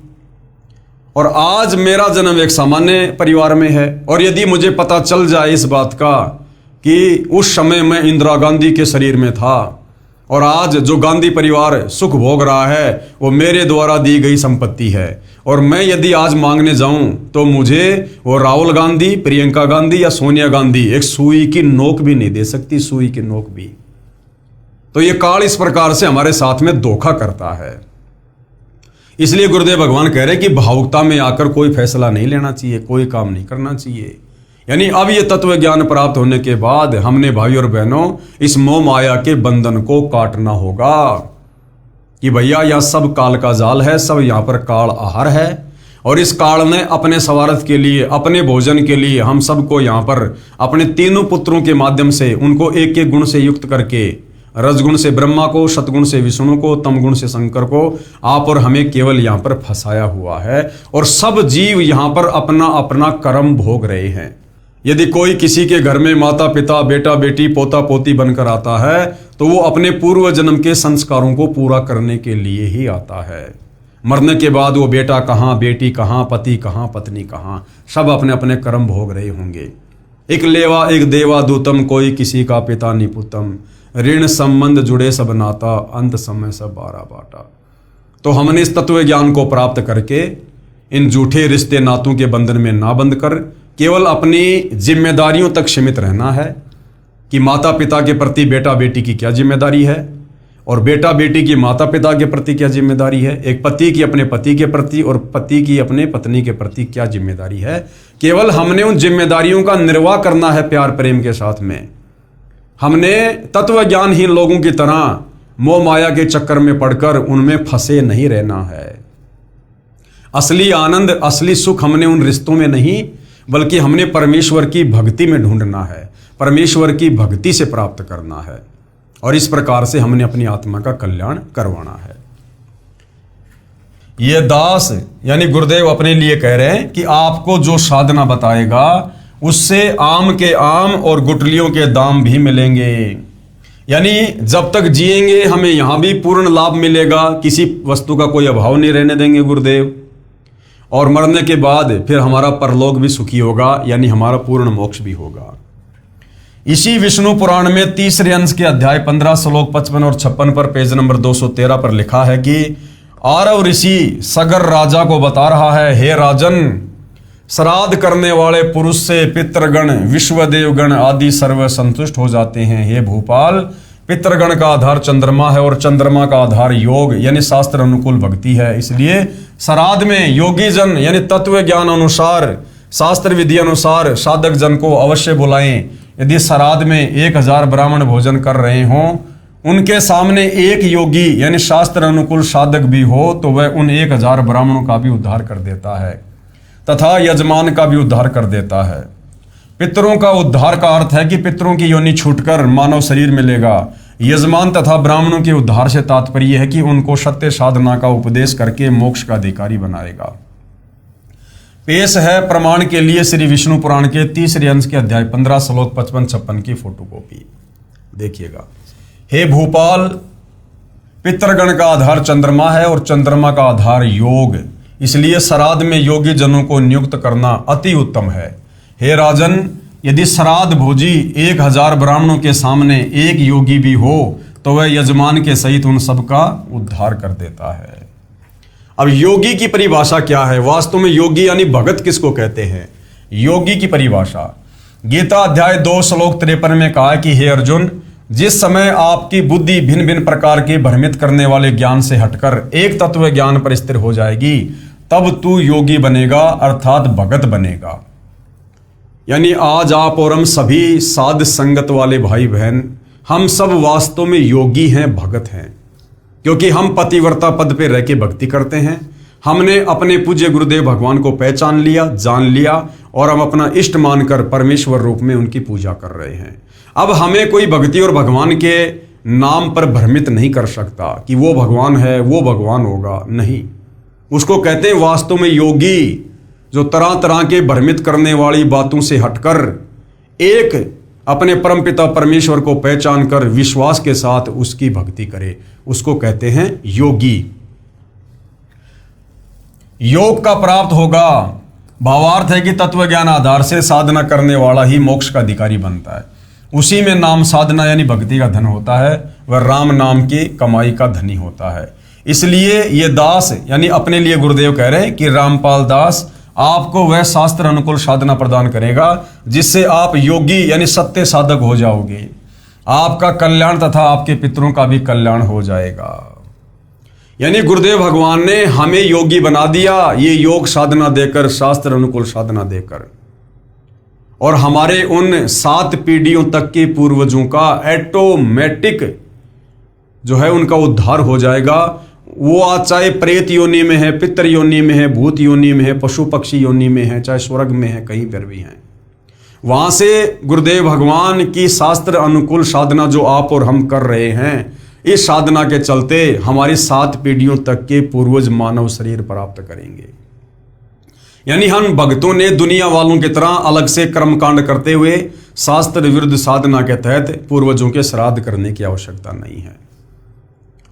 और आज मेरा जन्म एक सामान्य परिवार में है और यदि मुझे पता चल जाए इस बात का कि उस समय मैं इंदिरा गांधी के शरीर में था और आज जो गांधी परिवार सुख भोग रहा है वो मेरे द्वारा दी गई संपत्ति है, और मैं यदि आज मांगने जाऊं तो मुझे वो राहुल गांधी, प्रियंका गांधी या सोनिया गांधी एक सुई की नोक भी नहीं दे सकती, सुई की नोक भी। तो ये काल इस प्रकार से हमारे साथ में धोखा करता है। इसलिए गुरुदेव भगवान कह रहे हैं कि भावुकता में आकर कोई फैसला नहीं लेना चाहिए, कोई काम नहीं करना चाहिए। यानी अब ये तत्व ज्ञान प्राप्त होने के बाद हमने भाई और बहनों इस मोह माया के बंधन को काटना होगा कि भैया यह सब काल का जाल है, सब यहाँ पर काल आहार है और इस काल ने अपने स्वार्थ के लिए, अपने भोजन के लिए हम सबको यहाँ पर अपने तीनों पुत्रों के माध्यम से उनको एक एक गुण से युक्त करके, रजगुण से ब्रह्मा को, सतगुण से विष्णु को, तमगुण से शंकर को, आप और हमें केवल यहाँ पर फंसाया हुआ है और सब जीव यहाँ पर अपना अपना कर्म भोग रहे हैं। यदि कोई किसी के घर में माता पिता, बेटा बेटी, पोता पोती बनकर आता है तो वो अपने पूर्व जन्म के संस्कारों को पूरा करने के लिए ही आता है। मरने के बाद वो बेटा कहाँ, बेटी कहाँ, पति कहाँ, पत्नी कहाँ, सब अपने अपने कर्म भोग रहे होंगे। एक लेवा एक देवा दूतम, कोई किसी का पिता निपुतम, ऋण संबंध जुड़े सब नाता, अंत समय सब बारा बाटा। तो हमने इस तत्व ज्ञान को प्राप्त करके इन झूठे रिश्ते नातों के बंधन में ना बंध कर केवल अपनी जिम्मेदारियों तक सीमित रहना है कि माता पिता के प्रति बेटा बेटी की क्या जिम्मेदारी है और बेटा बेटी की माता पिता के प्रति क्या जिम्मेदारी है, एक पति की अपने पति के प्रति और पति की अपने पत्नी के प्रति क्या जिम्मेदारी है। केवल हमने उन जिम्मेदारियों का निर्वाह करना है प्यार प्रेम के साथ में। हमने तत्व ज्ञानहीन लोगों की तरह मोह माया के चक्कर में पड़कर उनमें फंसे नहीं रहना है। असली आनंद, असली सुख हमने उन रिश्तों में नहीं बल्कि हमने परमेश्वर की भक्ति में ढूंढना है, परमेश्वर की भक्ति से प्राप्त करना है और इस प्रकार से हमने अपनी आत्मा का कल्याण करवाना है। ये दास यानी गुरुदेव अपने लिए कह रहे हैं कि आपको जो साधना बताएगा उससे आम के आम और गुठलियों के दाम भी मिलेंगे। यानी जब तक जिएंगे हमें यहां भी पूर्ण लाभ मिलेगा, किसी वस्तु का कोई अभाव नहीं रहने देंगे गुरुदेव, और मरने के बाद फिर हमारा परलोक भी सुखी होगा, यानी हमारा पूर्ण मोक्ष भी होगा। इसी विष्णु पुराण में तीसरे अंश के अध्याय 15 श्लोक 55 और 56 पर पेज नंबर 213 पर लिखा है कि आरव ऋषि सगर राजा को बता रहा है, हे राजन, श्राद्ध करने वाले पुरुष से पितृगण, विश्वदेवगण आदि सर्व संतुष्ट हो जाते हैं। हे भूपाल, पितृगण का आधार चंद्रमा है और चंद्रमा का आधार योग यानी शास्त्र अनुकूल भक्ति है। इसलिए श्राद्ध में योगी जन यानी तत्व ज्ञान अनुसार, शास्त्र विधि अनुसार साधक जन को अवश्य बुलाएं। यदि श्राद्ध में 1000 ब्राह्मण भोजन कर रहे हों, उनके सामने एक योगी यानी शास्त्र अनुकूल साधक भी हो तो वह उन 1000 ब्राह्मणों का भी उद्धार कर देता है। तथा यजमान का भी उद्धार कर देता है। पितरों का उद्धार का अर्थ है कि पितरों की योनि छूटकर मानव शरीर मिलेगा। यजमान तथा ब्राह्मणों के उद्धार से तात्पर्य है कि उनको सत्य साधना का उपदेश करके मोक्ष का अधिकारी बनाएगा। पेश है प्रमाण के लिए श्री विष्णु पुराण के 3रे अंश के अध्याय 15 श्लोक 55-56 की फोटोकॉपी देखिएगा। हे भूपाल, पितृगण का आधार चंद्रमा है और चंद्रमा का आधार योग, इसलिए श्राद्ध में योगी जनों को नियुक्त करना अति उत्तम है। हे राजन, यदि श्राद्ध भोजी 1000 ब्राह्मणों के सामने एक योगी भी हो तो वह यजमान के सहित उन सबका उद्धार कर देता है। अब योगी की परिभाषा क्या है? वास्तव में योगी यानी भगत किसको कहते हैं? योगी की परिभाषा गीता अध्याय 2 श्लोक 53 में कहा कि हे अर्जुन, जिस समय आपकी बुद्धि भिन्न भिन्न प्रकार के भ्रमित करने वाले ज्ञान से हटकर एक तत्व ज्ञान पर स्थिर हो जाएगी, तब तू योगी बनेगा, अर्थात भगत बनेगा। यानी आज आप और हम सभी साध संगत वाले भाई बहन, हम सब वास्तव में योगी हैं, भगत हैं, क्योंकि हम पतिव्रता पद पे रह के भक्ति करते हैं। हमने अपने पूज्य गुरुदेव भगवान को पहचान लिया, जान लिया और हम अपना इष्ट मानकर परमेश्वर रूप में उनकी पूजा कर रहे हैं। अब हमें कोई भक्ति और भगवान के नाम पर भ्रमित नहीं कर सकता कि वो भगवान है, वो भगवान होगा, नहीं। उसको कहते हैं वास्तव में योगी, जो तरह तरह के भ्रमित करने वाली बातों से हटकर एक अपने परमपिता परमेश्वर को पहचान कर विश्वास के साथ उसकी भक्ति करे, उसको कहते हैं योगी। योग का प्राप्त होगा भावार्थ है कि तत्व ज्ञान आधार से साधना करने वाला ही मोक्ष का अधिकारी बनता है। उसी में नाम साधना यानी भक्ति का धन होता है, वह राम नाम की कमाई का धनी होता है। इसलिए ये दास यानी अपने लिए गुरुदेव कह रहे हैं कि रामपाल दास आपको वह शास्त्र अनुकूल साधना प्रदान करेगा जिससे आप योगी यानी सत्य साधक हो जाओगे। आपका कल्याण तथा आपके पितरों का भी कल्याण हो जाएगा। यानी गुरुदेव भगवान ने हमें योगी बना दिया, ये योग साधना देकर, शास्त्र अनुकूल साधना देकर, और हमारे उन 7 पीढ़ियों तक के पूर्वजों का ऑटोमेटिक जो है उनका उद्धार हो जाएगा। वो आज चाहे प्रेत योनि में है, पितर योनि में है, भूत योनि में है, पशु पक्षी योनि में है, चाहे स्वर्ग में है, कहीं पर भी हैं, वहां से गुरुदेव भगवान की शास्त्र अनुकूल साधना जो आप और हम कर रहे हैं, इस साधना के चलते हमारी 7 पीढ़ियों तक के पूर्वज मानव शरीर प्राप्त करेंगे। यानी हम भक्तों ने दुनिया वालों की तरह अलग से कर्मकांड करते हुए शास्त्र विरुद्ध साधना के तहत पूर्वजों के श्राद्ध करने की आवश्यकता नहीं है।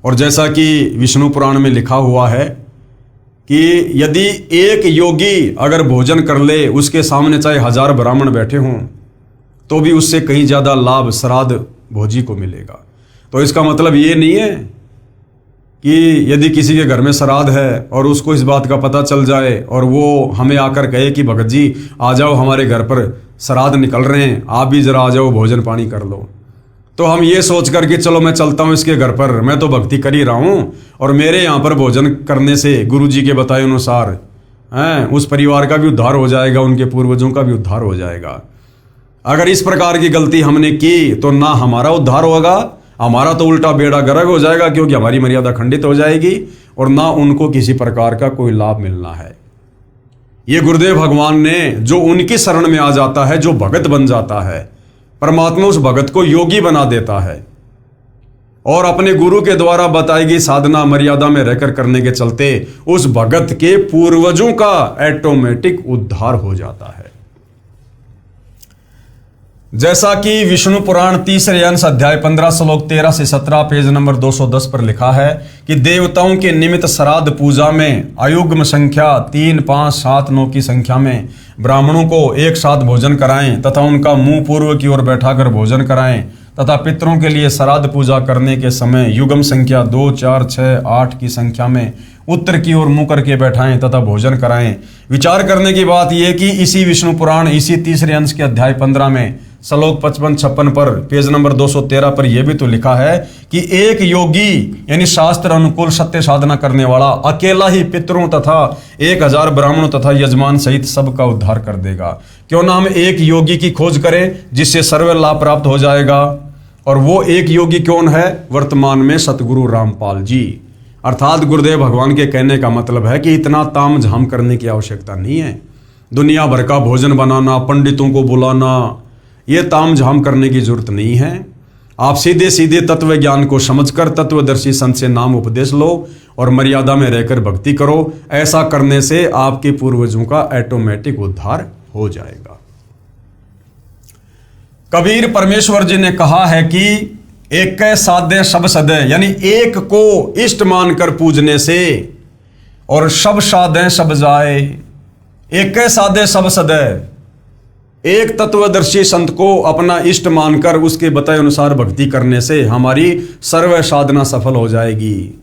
और जैसा कि विष्णु पुराण में लिखा हुआ है कि यदि एक योगी अगर भोजन कर ले, उसके सामने चाहे 1000 ब्राह्मण बैठे हों, तो भी उससे कहीं ज़्यादा लाभ श्राद्ध भोजी को मिलेगा। तो इसका मतलब ये नहीं है कि यदि किसी के घर में श्राद्ध है और उसको इस बात का पता चल जाए और वो हमें आकर कहे कि भगत जी आ जाओ, हमारे घर पर श्राद्ध निकल रहे हैं, आप भी जरा आ जाओ, भोजन पानी कर लो, तो हम ये सोच कर कि चलो मैं चलता हूँ इसके घर पर, मैं तो भक्ति कर ही रहा हूँ और मेरे यहाँ पर भोजन करने से गुरु जी के बताए अनुसार उस परिवार का भी उद्धार हो जाएगा, उनके पूर्वजों का भी उद्धार हो जाएगा। अगर इस प्रकार की गलती हमने की तो ना हमारा उद्धार होगा, हमारा तो उल्टा बेड़ा गर्क हो जाएगा, क्योंकि हमारी मर्यादा खंडित हो जाएगी और ना उनको किसी प्रकार का कोई लाभ मिलना है। ये गुरुदेव भगवान ने जो उनकी शरण में आ जाता है, जो भगत बन जाता है, परमात्मा उस भगत को योगी बना देता है और अपने गुरु के द्वारा बताई गई साधना मर्यादा में रहकर करने के चलते उस भगत के पूर्वजों का ऑटोमेटिक उद्धार हो जाता है। जैसा कि विष्णु पुराण 3रे अंश अध्याय 15 श्लोक 13 से 17 पेज नंबर 210 पर लिखा है कि देवताओं के निमित्त श्राद्ध पूजा में अयुग्म संख्या 3, 5, 7, 9 की संख्या में ब्राह्मणों को एक साथ भोजन कराएं तथा उनका मुंह पूर्व की ओर बैठाकर भोजन कराएं तथा पितरों के लिए श्राद्ध पूजा करने के समय युग्म संख्या 2, 4, 6, 8 की संख्या में उत्तर की ओर मुंह करके बैठाएं तथा भोजन कराएं। विचार करने की बात यह कि इसी विष्णु पुराण इसी 3रे अंश के अध्याय 15 में श्लोक 55-56 पर पेज नंबर 213 पर यह भी तो लिखा है कि एक योगी यानी शास्त्र अनुकूल सत्य साधना करने वाला अकेला ही पितरों तथा 1000 ब्राह्मणों तथा यजमान सहित सबका उद्धार कर देगा। क्यों ना हम एक योगी की खोज करें जिससे सर्व लाभ प्राप्त हो जाएगा। और वो एक योगी कौन है? वर्तमान में सतगुरु रामपाल जी, अर्थात गुरुदेव भगवान के कहने का मतलब है कि इतना ताम झाम करने की आवश्यकता नहीं है। दुनिया भर का भोजन बनाना, पंडितों को बुलाना, ये ताम झाम करने की जरूरत नहीं है। आप सीधे सीधे तत्व ज्ञान को समझकर तत्वदर्शी संत से नाम उपदेश लो और मर्यादा में रहकर भक्ति करो। ऐसा करने से आपके पूर्वजों का ऑटोमेटिक उद्धार हो जाएगा। कबीर परमेश्वर जी ने कहा है कि एक साधे सब सदे, यानी एक को इष्ट मानकर पूजने से और सब साधे सब जाए। एक साधे सब सदे, एक तत्वदर्शी संत को अपना इष्ट मानकर उसके बताए अनुसार भक्ति करने से हमारी सर्व साधना सफल हो जाएगी।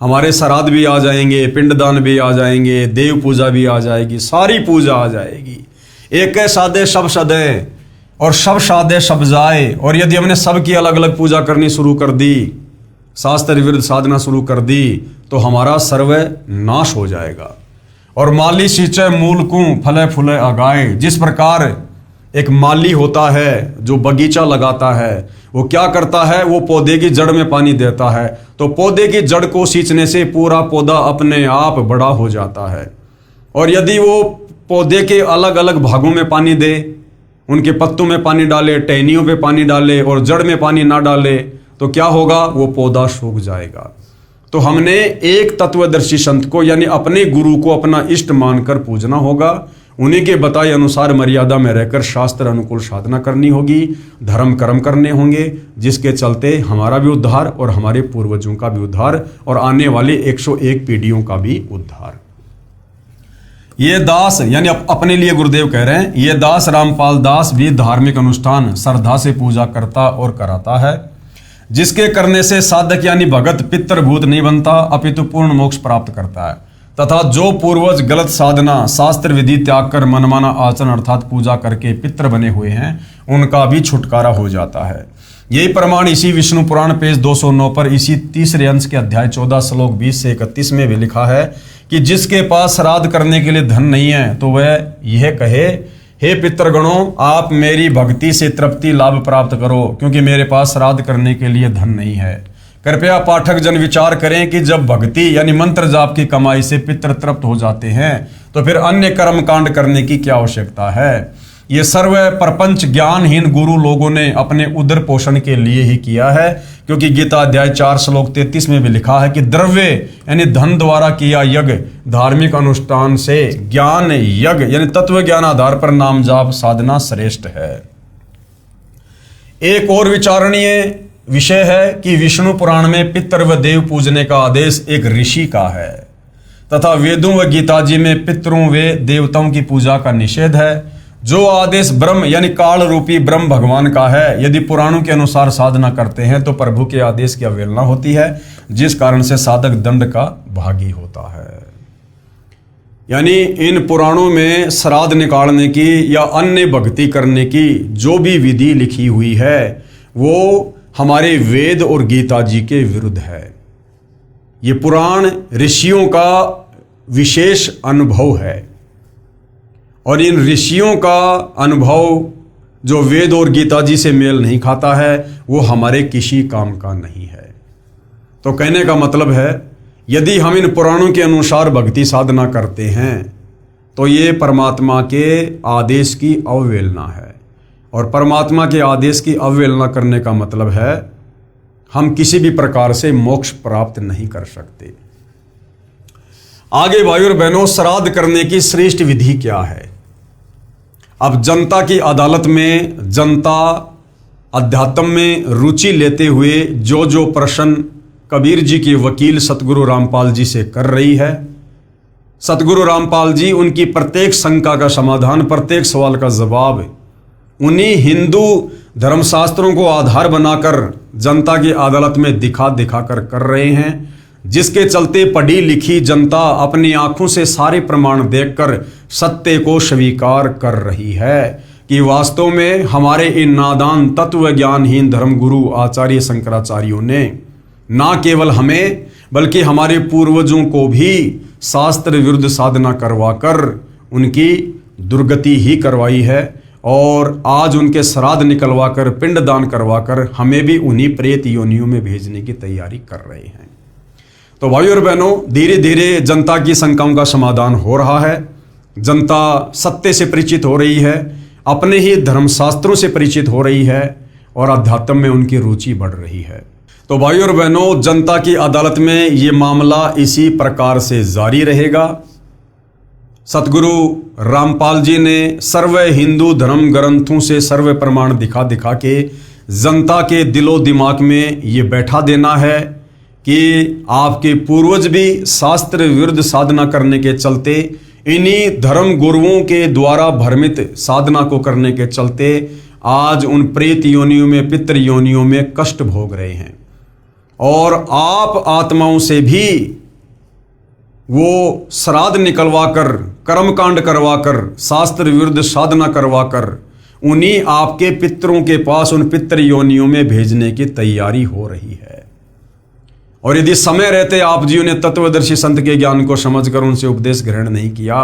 हमारे श्राद्ध भी आ जाएंगे, पिंडदान भी आ जाएंगे, देव पूजा भी आ जाएगी, सारी पूजा आ जाएगी। एक साधे सब सदे और सब साधे सब जाए। और यदि हमने सबकी अलग अलग पूजा करनी शुरू कर दी, शास्त्र विरुद्ध साधना शुरू कर दी, तो हमारा सर्व नाश हो जाएगा। और माली सींचे मूल को फले फूले आगाए। जिस प्रकार एक माली होता है जो बगीचा लगाता है, वो क्या करता है, वो पौधे की जड़ में पानी देता है, तो पौधे की जड़ को सींचने से पूरा पौधा अपने आप बड़ा हो जाता है। और यदि वो पौधे के अलग अलग भागों में पानी दे, उनके पत्तों में पानी डाले, टहनियों पे पानी डाले और जड़ में पानी ना डाले, तो क्या होगा, वो पौधा सूख जाएगा। तो हमने एक तत्वदर्शी संत को यानी अपने गुरु को अपना इष्ट मानकर पूजना होगा। उन्हीं के बताए अनुसार मर्यादा में रहकर शास्त्र अनुकूल साधना करनी होगी, धर्म कर्म करने होंगे, जिसके चलते हमारा भी उद्धार और हमारे पूर्वजों का भी उद्धार और आने वाली 101 पीढ़ियों का भी उद्धार। ये दास यानी अपने लिए गुरुदेव कह रहे हैं, ये दास रामपाल दास भी धार्मिक अनुष्ठान श्रद्धा से पूजा करता और कराता है, जिसके करने से साधक यानी भगत पितृभूत नहीं बनता, अपितु पूर्ण मोक्ष प्राप्त करता है। तथा जो पूर्वज गलत साधना शास्त्र विधि त्याग कर मनमाना आचरण अर्थात पूजा करके पितृ बने हुए हैं, उनका भी छुटकारा हो जाता है। यही प्रमाण इसी विष्णु पुराण पेज 209 पर इसी तीसरे अंश के अध्याय 14 श्लोक 20 से 31 में भी लिखा है कि जिसके पास श्राद्ध करने के लिए धन नहीं है, तो वह यह कहे, हे पितृगणों, आप मेरी भक्ति से तृप्ति लाभ प्राप्त करो, क्योंकि मेरे पास श्राद्ध करने के लिए धन नहीं है। कृपया पाठक जन विचार करें कि जब भक्ति यानी मंत्र जाप की कमाई से पितृ तृप्त हो जाते हैं, तो फिर अन्य कर्म कांड करने की क्या आवश्यकता है। ये सर्व प्रपंच ज्ञानहीन गुरु लोगों ने अपने उदर पोषण के लिए ही किया है, क्योंकि गीता अध्याय 4 श्लोक 33 में भी लिखा है कि द्रव्य यानी धन द्वारा किया यज्ञ धार्मिक अनुष्ठान से ज्ञान यज्ञ यानी तत्व ज्ञान आधार पर नाम जाप साधना श्रेष्ठ है। एक और विचारणीय विषय है कि विष्णु पुराण में पितृ व देव पूजने का आदेश एक ऋषि का है, तथा वेदों व गीता जी में पितरों व देवताओं की पूजा का निषेध है। जो आदेश ब्रह्म यानी काल रूपी ब्रह्म भगवान का है, यदि पुराणों के अनुसार साधना करते हैं तो प्रभु के आदेश की अवहेलना होती है, जिस कारण से साधक दंड का भागी होता है। यानी इन पुराणों में श्राद्ध निकालने की या अन्य भक्ति करने की जो भी विधि लिखी हुई है, वो हमारे वेद और गीता जी के विरुद्ध है। ये पुराण ऋषियों का विशेष अनुभव है, और इन ऋषियों का अनुभव जो वेद और गीता जी से मेल नहीं खाता है, वो हमारे किसी काम का नहीं है। तो कहने का मतलब है, यदि हम इन पुराणों के अनुसार भक्ति साधना करते हैं, तो ये परमात्मा के आदेश की अवहेलना है, और परमात्मा के आदेश की अवहेलना करने का मतलब है हम किसी भी प्रकार से मोक्ष प्राप्त नहीं कर सकते। आगे भाइयों और बहनों, श्राद्ध करने की श्रेष्ठ विधि क्या है। अब जनता की अदालत में जनता अध्यात्म में रुचि लेते हुए जो जो प्रश्न कबीर जी के वकील सतगुरु रामपाल जी से कर रही है, सतगुरु रामपाल जी उनकी प्रत्येक शंका का समाधान, प्रत्येक सवाल का जवाब उन्हीं हिंदू धर्मशास्त्रों को आधार बनाकर जनता की अदालत में दिखा कर रहे हैं, जिसके चलते पढ़ी लिखी जनता अपनी आंखों से सारे प्रमाण देखकर सत्य को स्वीकार कर रही है कि वास्तव में हमारे इन नादान तत्व ज्ञानहीन धर्मगुरु आचार्य शंकराचार्यों ने ना केवल हमें बल्कि हमारे पूर्वजों को भी शास्त्र विरुद्ध साधना करवाकर उनकी दुर्गति ही करवाई है, और आज उनके श्राद्ध निकलवाकर पिंडदान करवाकर हमें भी उन्हीं प्रेत योनियों में भेजने की तैयारी कर रहे हैं। तो भाइयों और बहनों, धीरे धीरे जनता की शंकाओं का समाधान हो रहा है। जनता सत्य से परिचित हो रही है, अपने ही धर्मशास्त्रों से परिचित हो रही है और अध्यात्म में उनकी रुचि बढ़ रही है। तो भाइयों और बहनों, जनता की अदालत में ये मामला इसी प्रकार से जारी रहेगा। सतगुरु रामपाल जी ने सर्व हिंदू धर्म ग्रंथों से सर्व प्रमाण दिखा दिखा के जनता के दिलो दिमाग में ये बैठा देना है कि आपके पूर्वज भी शास्त्र विरुद्ध साधना करने के चलते, इन्हीं धर्म गुरुओं के द्वारा भ्रमित साधना को करने के चलते आज उन प्रेत योनियों में, पितृ योनियों में कष्ट भोग रहे हैं। और आप आत्माओं से भी वो श्राद्ध निकलवाकर, कर्मकांड करवाकर, शास्त्र विरुद्ध साधना करवाकर उन्हीं आपके पितरों के पास, उन पितृ योनियों में भेजने की तैयारी हो रही है। और यदि समय रहते आप जियों ने तत्वदर्शी संत के ज्ञान को समझकर उनसे उपदेश ग्रहण नहीं किया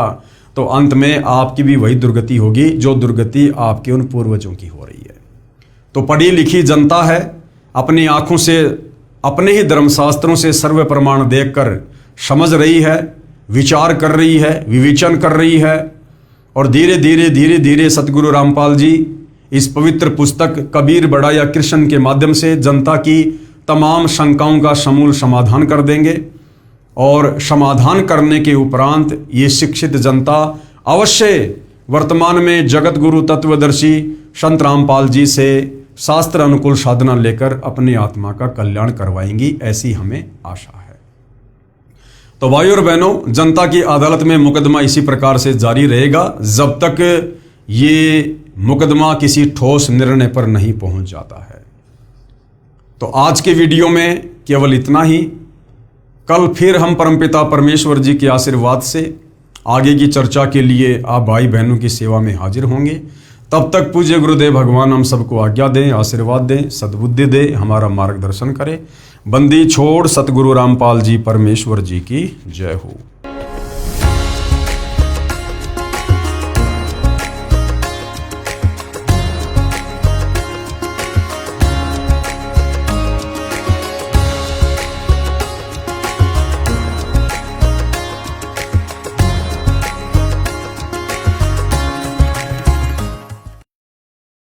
तो अंत में आपकी भी वही दुर्गति होगी जो दुर्गति आपके उन पूर्वजों की हो रही है। तो पढ़ी लिखी जनता है, अपनी आंखों से, अपने ही धर्मशास्त्रों से सर्व प्रमाण देखकर समझ रही है, विचार कर रही है, विवेचन कर रही है। और धीरे धीरे सतगुरु रामपाल जी इस पवित्र पुस्तक कबीर बड़ा या कृष्ण के माध्यम से जनता की तमाम शंकाओं का समूल समाधान कर देंगे। और समाधान करने के उपरांत ये शिक्षित जनता अवश्य वर्तमान में जगत गुरु तत्वदर्शी संत रामपाल जी से शास्त्र अनुकूल साधना लेकर अपनी आत्मा का कल्याण करवाएंगी, ऐसी हमें आशा है। तो भाइयों और बहनों, जनता की अदालत में मुकदमा इसी प्रकार से जारी रहेगा जब तक ये मुकदमा किसी ठोस निर्णय पर नहीं पहुंच जाता है। तो आज के वीडियो में केवल इतना ही। कल फिर हम परमपिता परमेश्वर जी के आशीर्वाद से आगे की चर्चा के लिए आप भाई बहनों की सेवा में हाजिर होंगे। तब तक पूज्य गुरुदेव भगवान हम सबको आज्ञा दें, आशीर्वाद दें, सद्बुद्धि दें, हमारा मार्गदर्शन करें। बंदी छोड़ सतगुरु रामपाल जी परमेश्वर जी की जय हो।